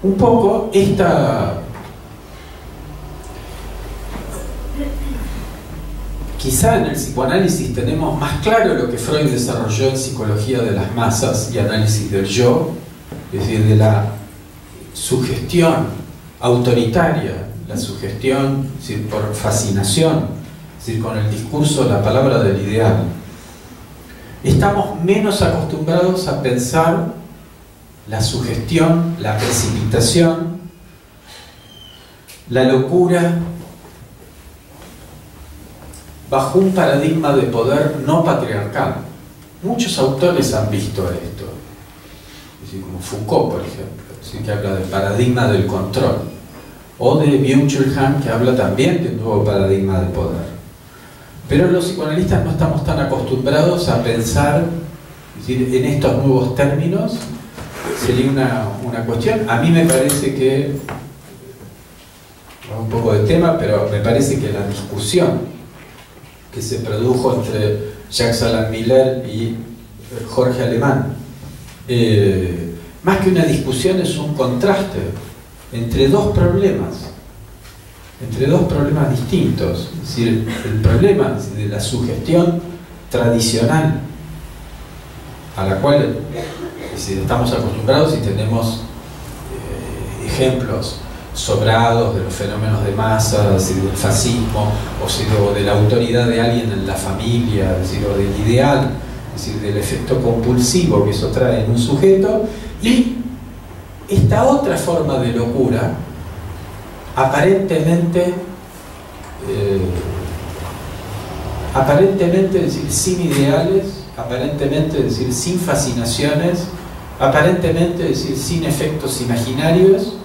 un poco quizá en el psicoanálisis tenemos más claro lo que Freud desarrolló en psicología de las masas y análisis del yo, es decir, de la sugestión autoritaria, la sugestión, es decir, por fascinación, es decir, con el discurso, la palabra del ideal. Estamos menos acostumbrados a pensar la sugestión, la precipitación, la locura, bajo un paradigma de poder no patriarcal. Muchos autores han visto esto, es decir, como Foucault, por ejemplo, es decir, que habla del paradigma del control, o de Byung-Chul Han, que habla también de un nuevo paradigma de poder. Pero los psicoanalistas no estamos tan acostumbrados a pensar, es decir, en estos nuevos términos. Sería una cuestión. A mí me parece que, un poco de tema, pero me parece que la discusión que se produjo entre Jacques Alan Miller y Jorge Alemán, más que una discusión, es un contraste. entre dos problemas distintos. Es decir, el problema de la sugestión tradicional a la cual estamos acostumbrados y tenemos ejemplos sobrados de los fenómenos de masa, es decir, del fascismo, o de la autoridad de alguien en la familia, es decir, o del ideal, es decir, del efecto compulsivo que eso trae en un sujeto, y esta otra forma de locura, aparentemente, es decir, sin ideales, aparentemente, es decir, sin fascinaciones, aparentemente, es decir, sin efectos imaginarios.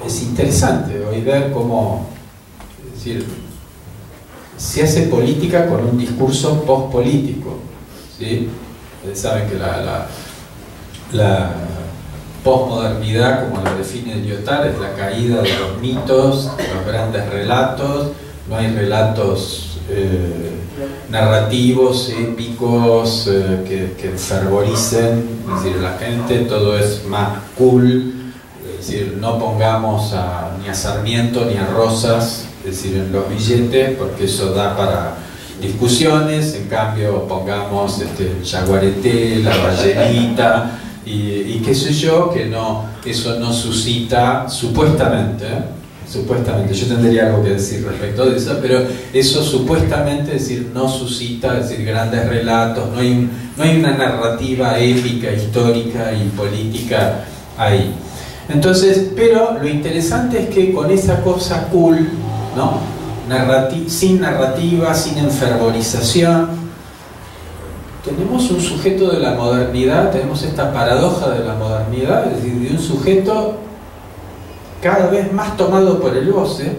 Es interesante hoy ver cómo, es decir, se hace política con un discurso post-político, ¿sí? Ustedes saben que la posmodernidad, como la define Lyotard, es la caída de los mitos, de los grandes relatos. No hay relatos narrativos, épicos, que fervoricen, es decir, la gente, todo es más cool. Es decir, no pongamos ni a Sarmiento ni a Rosas, es decir, en los billetes, porque eso da para discusiones. En cambio, pongamos el jaguarete, la ballenita y qué sé yo, que eso no suscita, supuestamente, yo tendría algo que decir respecto de eso, pero eso supuestamente, es decir, no suscita, es decir, grandes relatos, no hay una narrativa épica, histórica y política ahí. Entonces, pero lo interesante es que con esa cosa cool, ¿no? Sin narrativa, sin enfervorización, tenemos un sujeto de la modernidad, tenemos esta paradoja de la modernidad, es decir, de un sujeto cada vez más tomado por el goce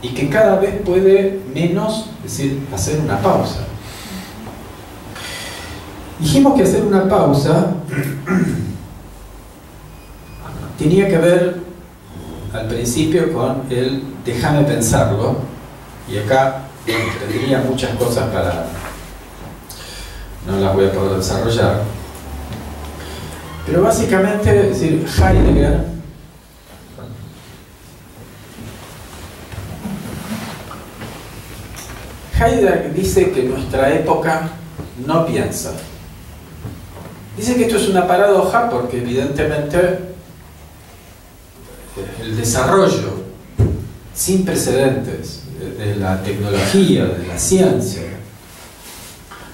y que cada vez puede menos, es decir, hacer una pausa. Dijimos que hacer una pausa tenía que ver al principio con el déjame pensarlo, y acá tendría muchas cosas para... no las voy a poder desarrollar, pero básicamente, es decir, Heidegger dice que nuestra época no piensa. Dice que esto es una paradoja porque evidentemente el desarrollo sin precedentes de la tecnología, de la ciencia,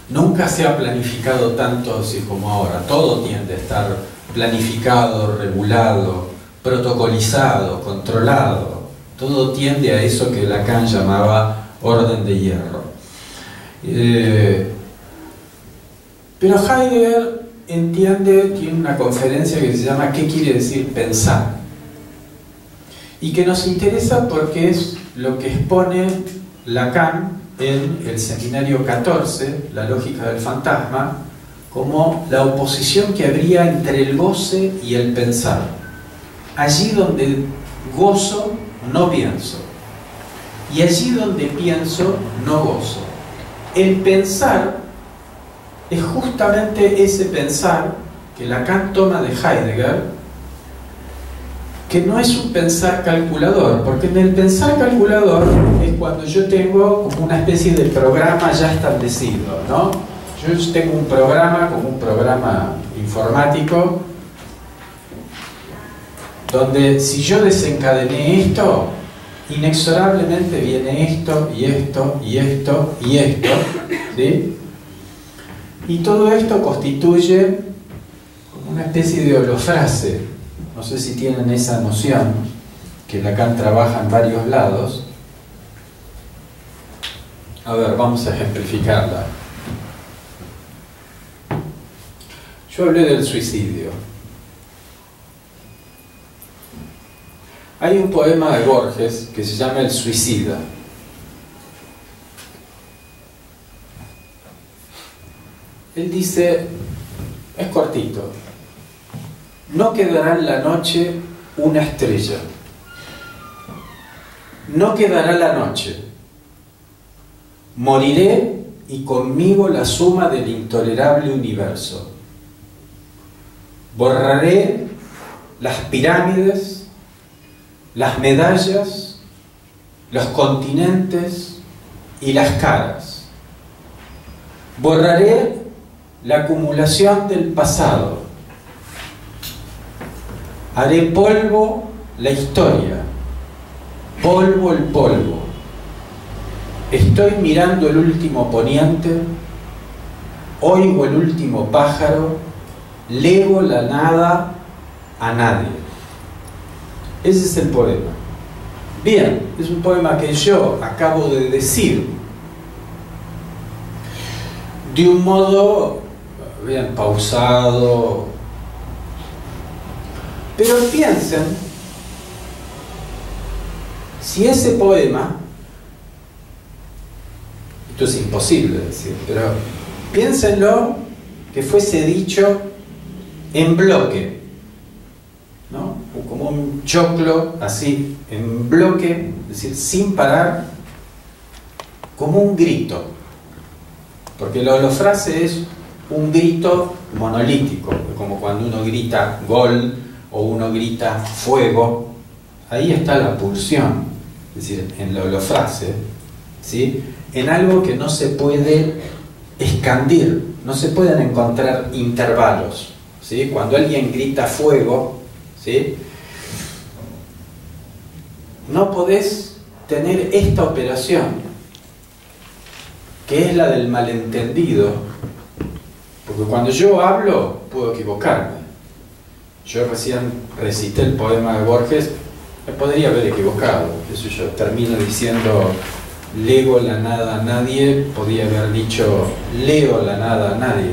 nunca se ha planificado tanto así como ahora. Todo tiende a estar planificado, regulado, protocolizado, controlado. Todo tiende a eso que Lacan llamaba orden de hierro. Pero Heidegger tiene una conferencia que se llama ¿Qué quiere decir pensar? Y que nos interesa porque es lo que expone Lacan en el seminario 14, La lógica del fantasma, como la oposición que habría entre el goce y el pensar. Allí donde gozo, no pienso. Y allí donde pienso, no gozo. El pensar es justamente ese pensar que Lacan toma de Heidegger, que no es un pensar calculador, porque en el pensar calculador es cuando yo tengo como una especie de programa ya establecido, ¿no? Yo tengo un programa, como un programa informático, donde si yo desencadené esto, inexorablemente viene esto, y esto, y esto, y esto, ¿sí? Y todo esto constituye como una especie de holofrase. No sé si tienen esa noción, que Lacan trabaja en varios lados. A ver, vamos a ejemplificarla. Yo hablé del suicidio. Hay un poema de Borges que se llama El suicida. Él dice, es cortito: no quedará en la noche una estrella. No quedará la noche. Moriré y conmigo la suma del intolerable universo. Borraré las pirámides, las medallas, los continentes y las caras. Borraré la acumulación del pasado. Haré polvo la historia, polvo el polvo. Estoy mirando el último poniente, oigo el último pájaro, leo la nada a nadie. Ese es el poema. Bien, es un poema que yo acabo de decir de un modo bien pausado, pero piensen si ese poema, esto es imposible decir, pero piénsenlo que fuese dicho en bloque, ¿no? Como un choclo así, en bloque, es decir, sin parar, como un grito, porque la holofrase es un grito monolítico, como cuando uno grita gol o uno grita fuego. Ahí está la pulsión, es decir, en la holofrase, ¿sí? En algo que no se puede escandir, no se pueden encontrar intervalos, ¿sí? Cuando alguien grita fuego, ¿sí? No podés tener esta operación, que es la del malentendido, porque cuando yo hablo puedo equivocarme. Yo recién recité el poema de Borges, me podría haber equivocado, qué sé yo, termino diciendo leo la nada a nadie, podía haber dicho leo la nada a nadie,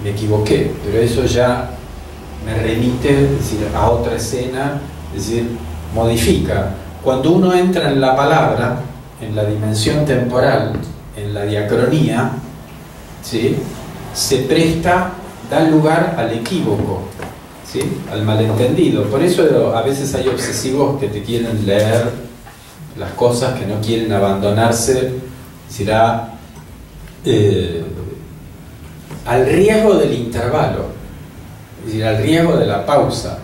me equivoqué, pero eso ya me remite, es decir, a otra escena, es decir, modifica. Cuando uno entra en la palabra, en la dimensión temporal, en la diacronía, ¿sí? Se presta, da lugar al equívoco, ¿sí? Al malentendido. Por eso a veces hay obsesivos que te quieren leer las cosas, que no quieren abandonarse, será al riesgo del intervalo, es decir, al riesgo de la pausa.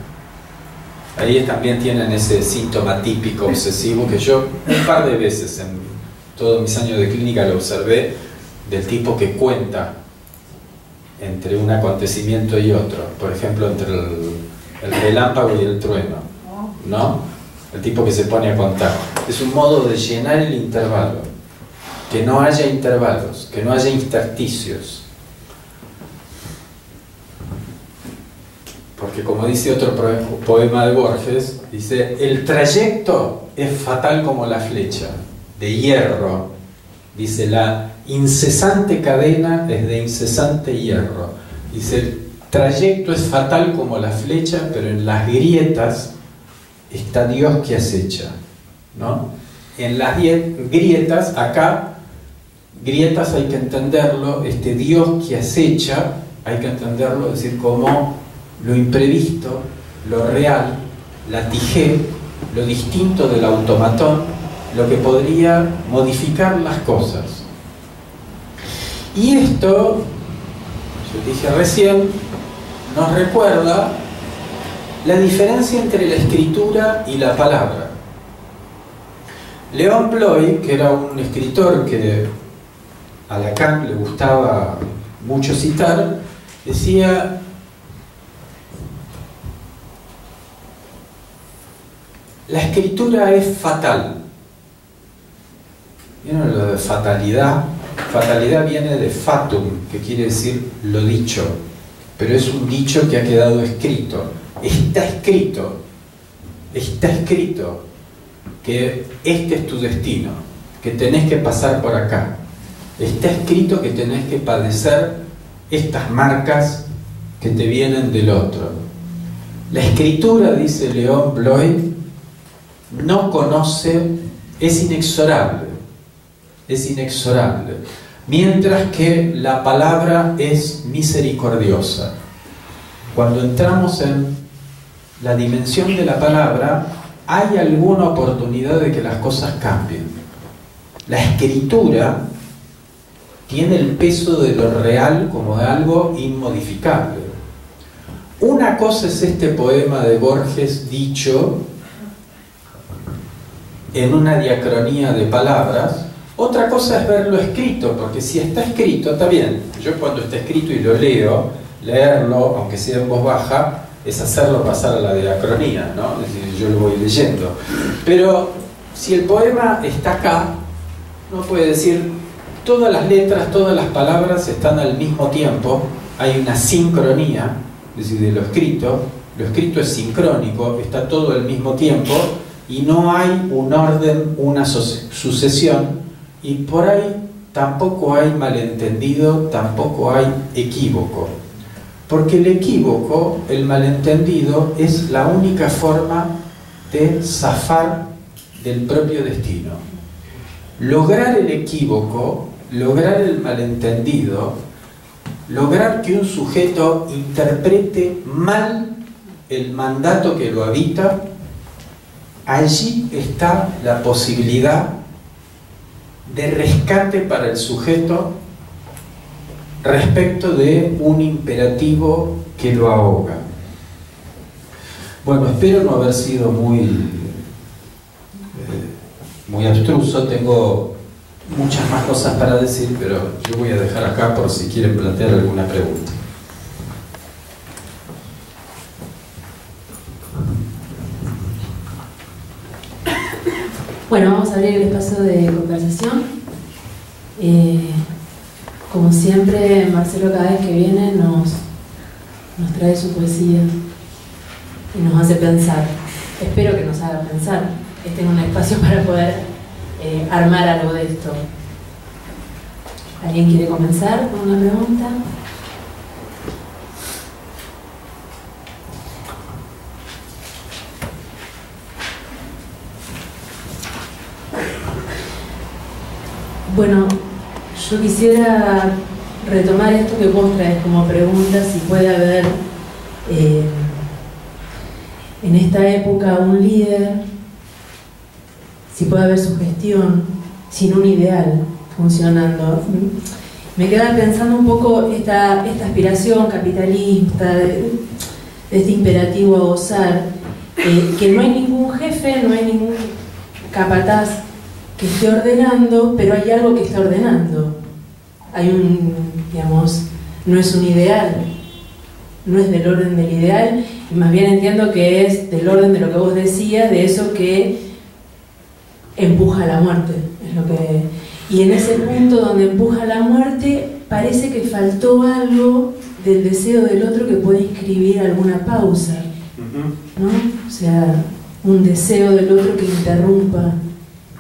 Ahí también tienen ese síntoma típico obsesivo que yo un par de veces en todos mis años de clínica lo observé, del tipo que cuenta entre un acontecimiento y otro, por ejemplo entre el relámpago y el trueno, ¿no? El tipo que se pone a contar. Es un modo de llenar el intervalo, que no haya intervalos, que no haya intersticios. Porque como dice otro poema de Borges, dice, el trayecto es fatal como la flecha, de hierro, dice, la incesante cadena es de incesante hierro, dice, el trayecto es fatal como la flecha, pero en las grietas está Dios que acecha, ¿no? En las grietas, acá, grietas hay que entenderlo, este Dios que acecha, hay que entenderlo, es decir, como lo imprevisto, lo real, la tijé, lo distinto del automatón, lo que podría modificar las cosas. Y esto, yo dije recién, nos recuerda la diferencia entre la escritura y la palabra. León Bloy, que era un escritor que a Lacan le gustaba mucho citar, decía: la escritura es fatal. ¿Vieron lo de fatalidad? Fatalidad viene de fatum, que quiere decir lo dicho, pero es un dicho que ha quedado escrito. Está escrito que este es tu destino, que tenés que pasar por acá. Está escrito que tenés que padecer estas marcas que te vienen del otro. La escritura, dice León Bloy, no conoce, es inexorable, mientras que la palabra es misericordiosa. Cuando entramos en la dimensión de la palabra, hay alguna oportunidad de que las cosas cambien. La escritura tiene el peso de lo real como de algo inmodificable. Una cosa es este poema de Borges dicho en una diacronía de palabras, otra cosa es verlo escrito, porque si está escrito, está bien. Yo cuando está escrito y lo leo, leerlo, aunque sea en voz baja, es hacerlo pasar a la diacronía, ¿no? Es decir, yo lo voy leyendo. Pero si el poema está acá, no puede decir, todas las letras, todas las palabras están al mismo tiempo, hay una sincronía, es decir, de lo escrito es sincrónico, está todo al mismo tiempo, y no hay un orden, una sucesión, y por ahí tampoco hay malentendido, tampoco hay equívoco. Porque el equívoco, el malentendido, es la única forma de zafar del propio destino. Lograr el equívoco, lograr el malentendido, lograr que un sujeto interprete mal el mandato que lo habita, allí está la posibilidad de rescate para el sujeto respecto de un imperativo que lo ahoga. Bueno, espero no haber sido muy abstruso, tengo muchas más cosas para decir, pero yo voy a dejar acá por si quieren plantear alguna pregunta. Bueno, vamos a abrir el espacio de conversación. Como siempre, Marcelo cada vez que viene nos trae su poesía y nos hace pensar. Espero que nos haga pensar. Este es un espacio para poder armar algo de esto. ¿Alguien quiere comenzar con una pregunta? Bueno, yo quisiera retomar esto que vos traes como pregunta, si puede haber en esta época un líder, si puede haber sugestión, sin un ideal funcionando. Me quedaba pensando un poco esta aspiración capitalista, de este imperativo a gozar, que no hay ningún jefe, no hay ningún capataz que esté ordenando, pero hay algo que está ordenando. Hay digamos, no es un ideal, no es del orden del ideal, y más bien entiendo que es del orden de lo que vos decías, de eso que empuja a la muerte. Y en ese punto donde empuja a la muerte, parece que faltó algo del deseo del otro que puede inscribir alguna pausa, ¿no? O sea, un deseo del otro que interrumpa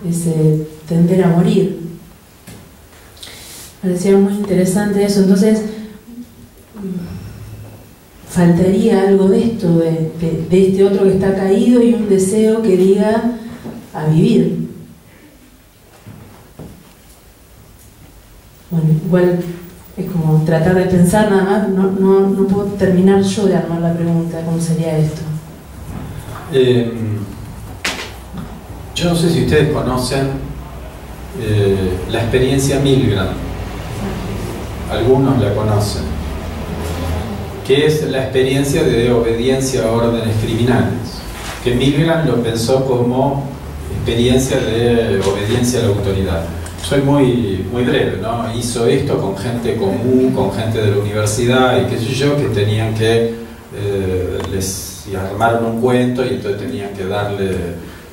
ese tender a morir. Me parecía muy interesante eso. Entonces faltaría algo de esto, de este otro que está caído, y un deseo que diga a vivir. Bueno, igual es como tratar de pensar nada más, no puedo terminar yo de armar la pregunta, ¿cómo sería esto? Yo no sé si ustedes conocen la experiencia Milgram. Algunos la conocen. Que es la experiencia de obediencia a órdenes criminales. Que Milgram lo pensó como experiencia de obediencia a la autoridad. Soy muy breve, ¿no? Hizo esto con gente común, con gente de la universidad y qué sé yo, que tenían que les armaron un cuento y entonces tenían que darle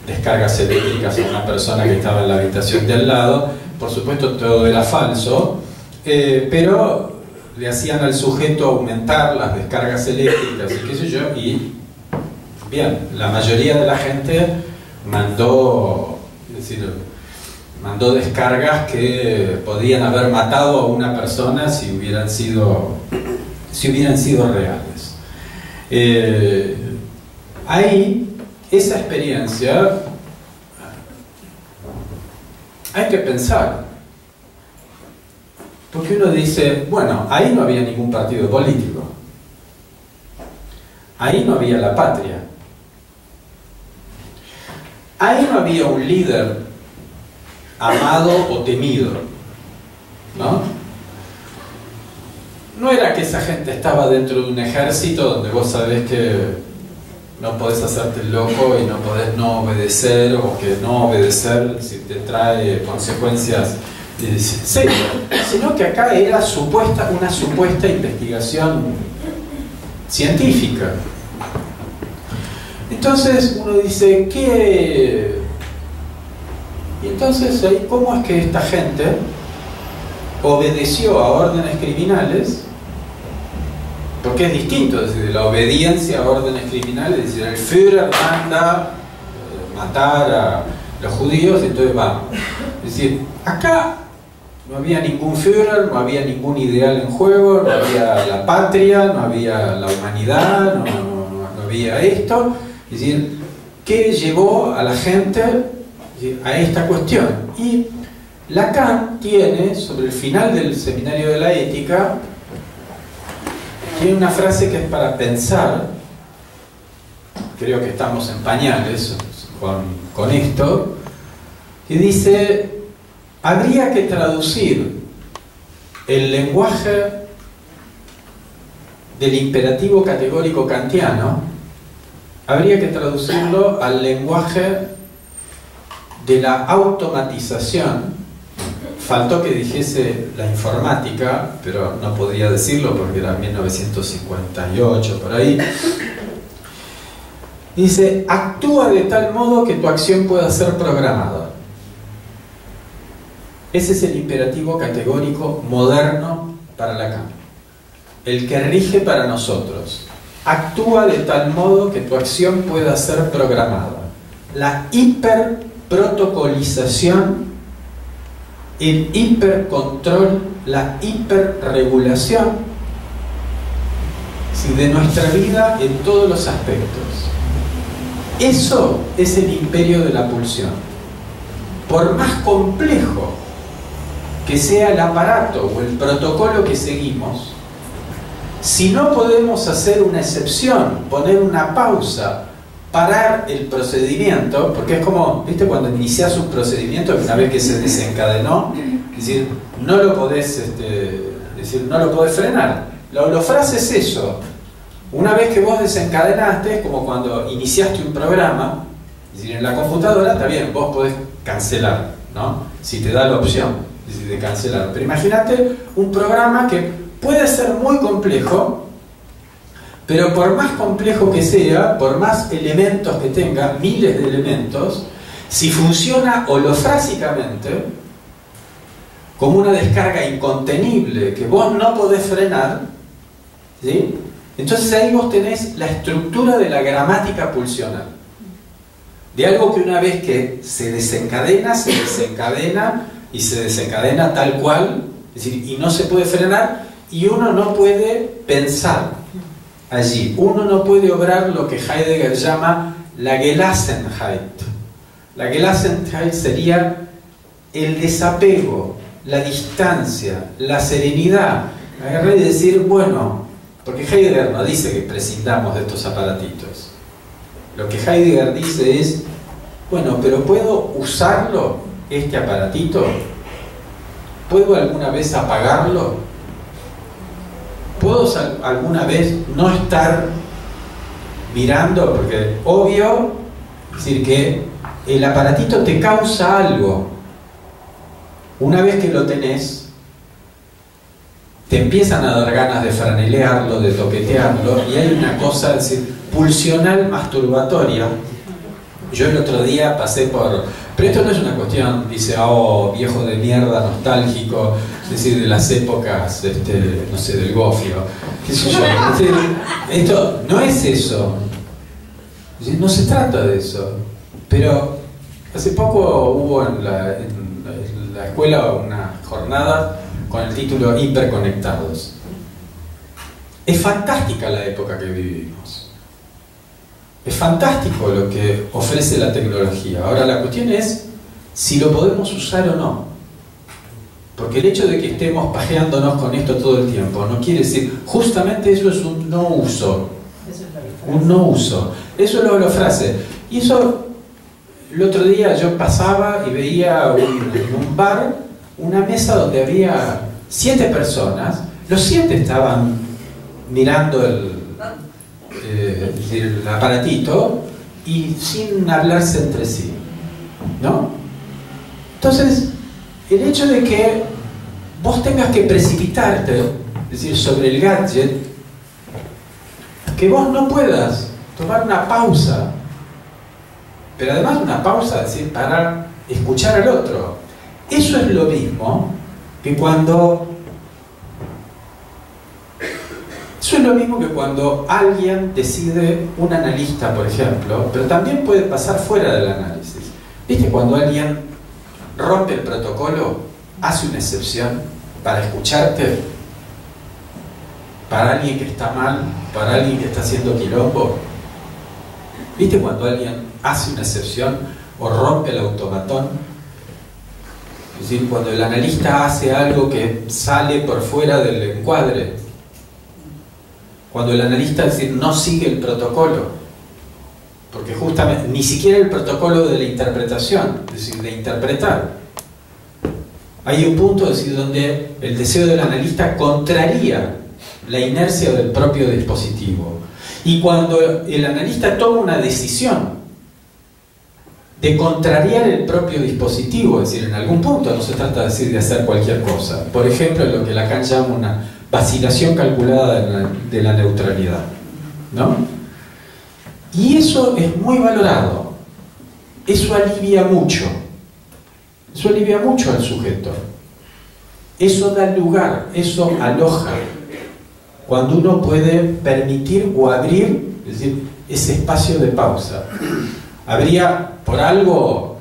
descargas eléctricas a una persona que estaba en la habitación de al lado. Por supuesto todo era falso, pero le hacían al sujeto aumentar las descargas eléctricas y qué sé yo, y bien, la mayoría de la gente mandó, es decir, mandó descargas que podían haber matado a una persona si hubieran sido reales. Ahí, esa experiencia, hay que pensar, porque uno dice, bueno, ahí no había ningún partido político, ahí no había la patria, ahí no había un líder amado o temido, ¿no? no era que esa gente estaba dentro de un ejército donde vos sabés que no podés hacerte el loco y no podés no obedecer, o que no obedecer si te trae consecuencias serias, sino que acá era una supuesta investigación científica. Entonces uno dice, ¿qué? Y entonces, ¿cómo es que esta gente obedeció a órdenes criminales? Porque es distinto, es decir, la obediencia a órdenes criminales, es decir, el Führer manda matar a los judíos, entonces vamos. Es decir, acá no había ningún Führer, no había ningún ideal en juego, no había la patria, no había la humanidad, no había esto. Es decir, ¿qué llevó a la gente a esta cuestión? Y Lacan tiene, sobre el final del Seminario de la Ética, tiene una frase que es para pensar. Creo que estamos en pañales con esto, que dice: habría que traducir el lenguaje del imperativo categórico kantiano, habría que traducirlo al lenguaje de la automatización. Faltó que dijese la informática, pero no podría decirlo porque era 1958, por ahí. Dice: actúa de tal modo que tu acción pueda ser programada. Ese es el imperativo categórico moderno para Lacan, el que rige para nosotros. Actúa de tal modo que tu acción pueda ser programada. La hiperprotocolización, el hipercontrol, la hiperregulación, ¿sí?, de nuestra vida en todos los aspectos. Eso es el imperio de la pulsión. Por más complejo que sea el aparato o el protocolo que seguimos, si no podemos hacer una excepción, poner una pausa, parar el procedimiento, porque es como, ¿viste? Cuando iniciás un procedimiento, una vez que se desencadenó, es decir, no lo podés, no lo podés frenar. Lo frase es eso. Una vez que vos desencadenaste, es como cuando iniciaste un programa, es decir, en la computadora está bien, vos podés cancelar, ¿no? Si te da la opción, es decir, de cancelar. Pero imagínate un programa que puede ser muy complejo, pero por más complejo que sea, por más elementos que tenga, miles de elementos, si funciona holofrásicamente, como una descarga incontenible que vos no podés frenar, ¿sí?, entonces ahí vos tenés la estructura de la gramática pulsional. De algo que una vez que se desencadena y se desencadena tal cual, es decir, y no se puede frenar, y uno no puede pensar allí. Uno no puede obrar lo que Heidegger llama la Gelassenheit. La Gelassenheit sería el desapego, la distancia, la serenidad. Agarrar y decir, bueno, porque Heidegger no dice que prescindamos de estos aparatitos. Lo que Heidegger dice es, bueno, pero ¿puedo usarlo, este aparatito? ¿Puedo alguna vez apagarlo? ¿Puedo alguna vez no estar mirando? Porque obvio, es decir, que el aparatito te causa algo. Una vez que lo tenés, te empiezan a dar ganas de franelearlo, de toquetearlo, y hay una cosa, es decir, pulsional masturbatoria. Yo el otro día pasé por... Pero esto no es una cuestión, dice, oh, viejo de mierda, nostálgico, es decir, de las épocas, no sé, del gofio, qué sé yo. Es decir, esto no es eso. Es decir, no se trata de eso. Pero hace poco hubo en la escuela una jornada con el título Hiperconectados. Es fantástica la época que vivimos. Es fantástico lo que ofrece la tecnología. Ahora la cuestión es si lo podemos usar o no. Porque el hecho de que estemos pajeándonos con esto todo el tiempo no quiere decir, justamente eso es un no uso. Un no uso. Eso es la frase. Y eso, el otro día yo pasaba y veía en un bar una mesa donde había 7 personas, Los 7 estaban mirando el aparatito y sin hablarse entre sí, ¿no? Entonces, el hecho de que vos tengas que precipitarte, es decir, sobre el gadget, que vos no puedas tomar una pausa, pero además una pausa, es decir, para escuchar al otro. Eso es lo mismo que cuando alguien decide, un analista, por ejemplo, pero también puede pasar fuera del análisis. ¿Viste cuando alguien rompe el protocolo, hace una excepción para escucharte? Para alguien que está mal, para alguien que está haciendo quilombo. ¿Viste cuando alguien hace una excepción o rompe el automatón? Es decir, cuando el analista hace algo que sale por fuera del encuadre. Cuando el analista, es decir, no sigue el protocolo. Porque justamente, ni siquiera el protocolo de la interpretación, es decir, de interpretar. Hay un punto, es decir, donde el deseo del analista contraría la inercia del propio dispositivo. Y cuando el analista toma una decisión de contrariar el propio dispositivo, es decir, en algún punto, no se trata de decir de hacer cualquier cosa. Por ejemplo, lo que Lacan llama una vacilación calculada de la neutralidad, ¿no? Y eso es muy valorado. Eso alivia mucho. Eso alivia mucho al sujeto. Eso da lugar, eso aloja. Cuando uno puede permitir o abrir, es decir, ese espacio de pausa. Habría, por algo,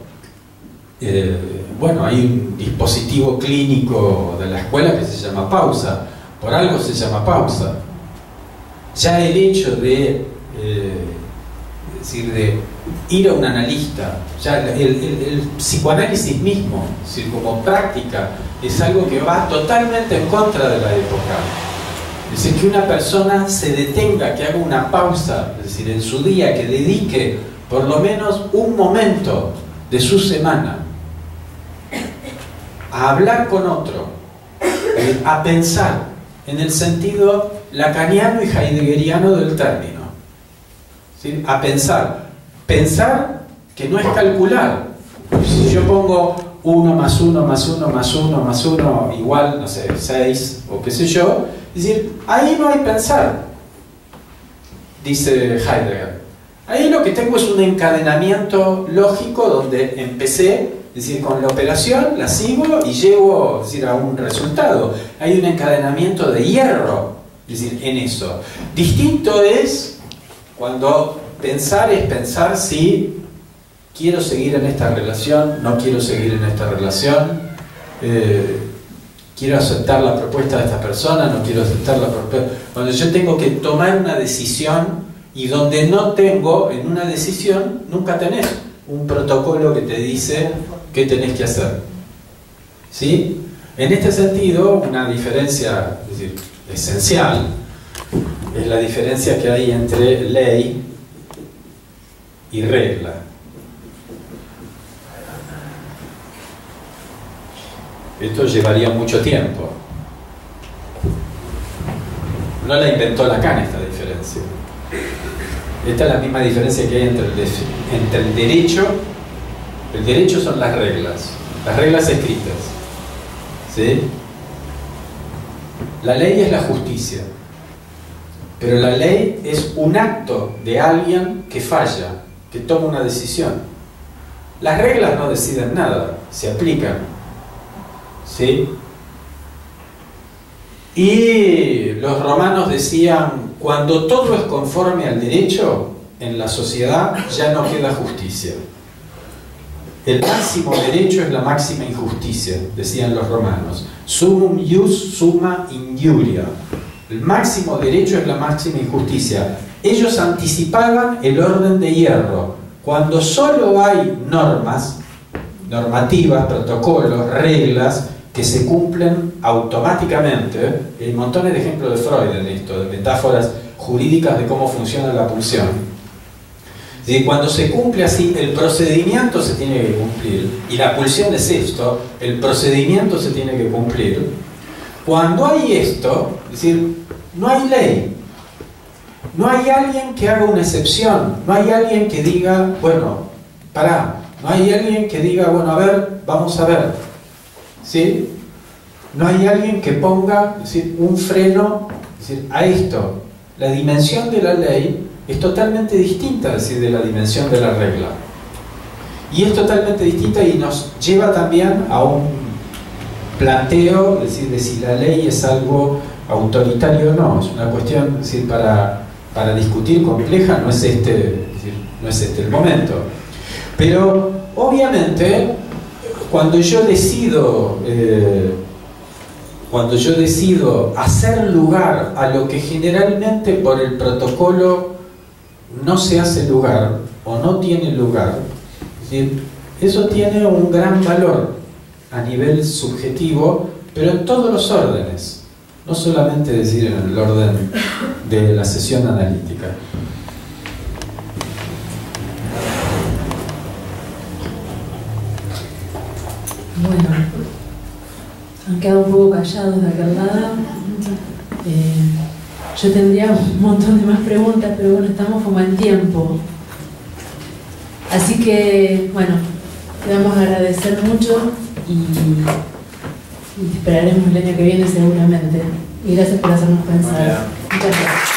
bueno, hay un dispositivo clínico de la escuela que se llama pausa. Por algo se llama pausa. Ya el hecho de, es decir, de ir a un analista, ya el psicoanálisis mismo, es decir, como práctica, es algo que va totalmente en contra de la época. Es decir, que una persona se detenga, que haga una pausa, es decir, en su día, que dedique por lo menos un momento de su semana a hablar con otro, a pensar, en el sentido lacaniano y heideggeriano del término. ¿Sí? A pensar. Pensar que no es calcular. Si yo pongo 1 más 1 más 1 más 1 más 1 igual, no sé, 6 o qué sé yo, es decir, ahí no hay pensar, dice Heidegger. Ahí lo que tengo es un encadenamiento lógico donde empecé, es decir, con la operación la sigo y llego, es decir, a un resultado. Hay un encadenamiento de hierro, es decir, en eso. Distinto es cuando pensar es pensar si quiero seguir en esta relación, no quiero seguir en esta relación, quiero aceptar la propuesta de esta persona, no quiero aceptar la propuesta. Cuando yo tengo que tomar una decisión y donde no tengo, en una decisión, nunca tenés un protocolo que te dice qué tenés que hacer. ¿Sí? En este sentido, una diferencia, es decir, esencial, es la diferencia que hay entre ley y regla. Esto llevaría mucho tiempo. No la inventó Lacan esta diferencia. Esta es la misma diferencia que hay entre el derecho. El derecho son las reglas escritas. ¿Sí? La ley es la justicia. Pero la ley es un acto de alguien que falla, que toma una decisión. Las reglas no deciden nada, se aplican. ¿Sí? Y los romanos decían, cuando todo es conforme al derecho, en la sociedad ya no queda justicia. El máximo derecho es la máxima injusticia, decían los romanos. Summum ius summa injuria. El máximo derecho es la máxima injusticia. Ellos anticipaban el orden de hierro. Cuando solo hay normas, normativas, protocolos, reglas, que se cumplen automáticamente. Hay montones de ejemplos de Freud en esto, de metáforas jurídicas de cómo funciona la pulsión. Y cuando se cumple así, el procedimiento se tiene que cumplir, y la pulsión es esto, el procedimiento se tiene que cumplir. cuando hay esto, es decir, no hay ley, no hay alguien que haga una excepción, no hay alguien que diga, bueno, pará, no hay alguien que diga, bueno, a ver, vamos a ver, ¿sí? No hay alguien que ponga, es decir, un freno, es decir, a esto. La dimensión de la ley es totalmente distinta, es decir, de la dimensión de la regla. Y es totalmente distinta y nos lleva también a un planteo, es decir, de si la ley es algo autoritario o no. Es una cuestión, es decir, para discutir compleja, no es este el momento. Pero obviamente cuando yo decido hacer lugar a lo que generalmente por el protocolo no se hace lugar o no tiene lugar, es decir, eso tiene un gran valor a nivel subjetivo, pero en todos los órdenes, no solamente decir en el orden de la sesión analítica. Bueno, han quedado un poco callados de aquel lado. Yo tendría un montón de más preguntas, pero bueno, estamos como en tiempo. Así que, bueno, te vamos a agradecer mucho y te esperaremos el año que viene seguramente. Y gracias por hacernos pensar. Muchas gracias.